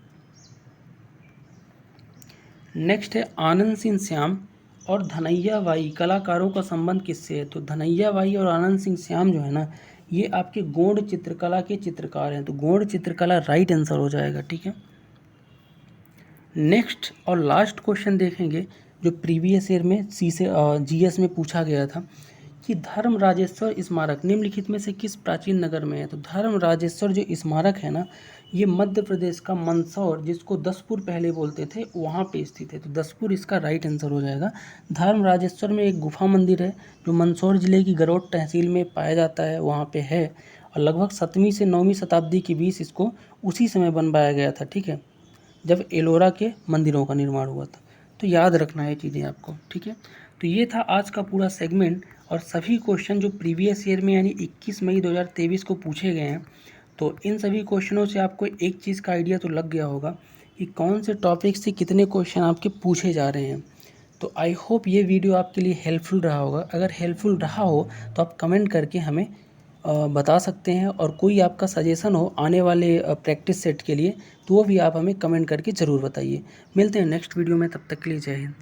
नेक्स्ट है, आनंद सिंह श्याम और धनैया बाई कलाकारों का संबंध किससे है? तो धनैया बाई और आनंद सिंह श्याम जो है ना, ये आपके गौड़ चित्रकला के चित्रकार हैं। तो गौड़ चित्रकला राइट आंसर हो जाएगा। ठीक है। नेक्स्ट और लास्ट क्वेश्चन देखेंगे जो प्रीवियस ईयर में जीएस में पूछा गया था कि धर्म राजेश्वर स्मारक निम्नलिखित में से किस प्राचीन नगर में है? तो धर्म राजेश्वर जो स्मारक है ना, ये मध्य प्रदेश का मंदसौर, जिसको दसपुर पहले बोलते थे, वहाँ पे स्थित है। तो दसपुर इसका राइट आंसर हो जाएगा। धर्म राजेश्वर में एक गुफा मंदिर है जो मंदसौर जिले की गरौट तहसील में पाया जाता है, वहाँ पे है। और लगभग 7वीं से 9वीं शताब्दी के बीच इसको उसी समय बनवाया गया था। ठीक है, जब एलोरा के मंदिरों का निर्माण हुआ था। तो याद रखना है चीज़ें आपको। ठीक है। तो ये था आज का पूरा सेगमेंट, और सभी क्वेश्चन जो प्रीवियस ईयर में यानी 21 मई 2023 को पूछे गए हैं। तो इन सभी क्वेश्चनों से आपको एक चीज़ का आइडिया तो लग गया होगा कि कौन से टॉपिक से कितने क्वेश्चन आपके पूछे जा रहे हैं। तो आई होप ये वीडियो आपके लिए हेल्पफुल रहा होगा। अगर हेल्पफुल रहा हो तो आप कमेंट करके हमें बता सकते हैं, और कोई आपका सजेशन हो आने वाले प्रैक्टिस सेट के लिए तो वो भी आप हमें कमेंट करके ज़रूर बताइए। मिलते हैं नेक्स्ट वीडियो में, तब तक के लिए जय हिंद।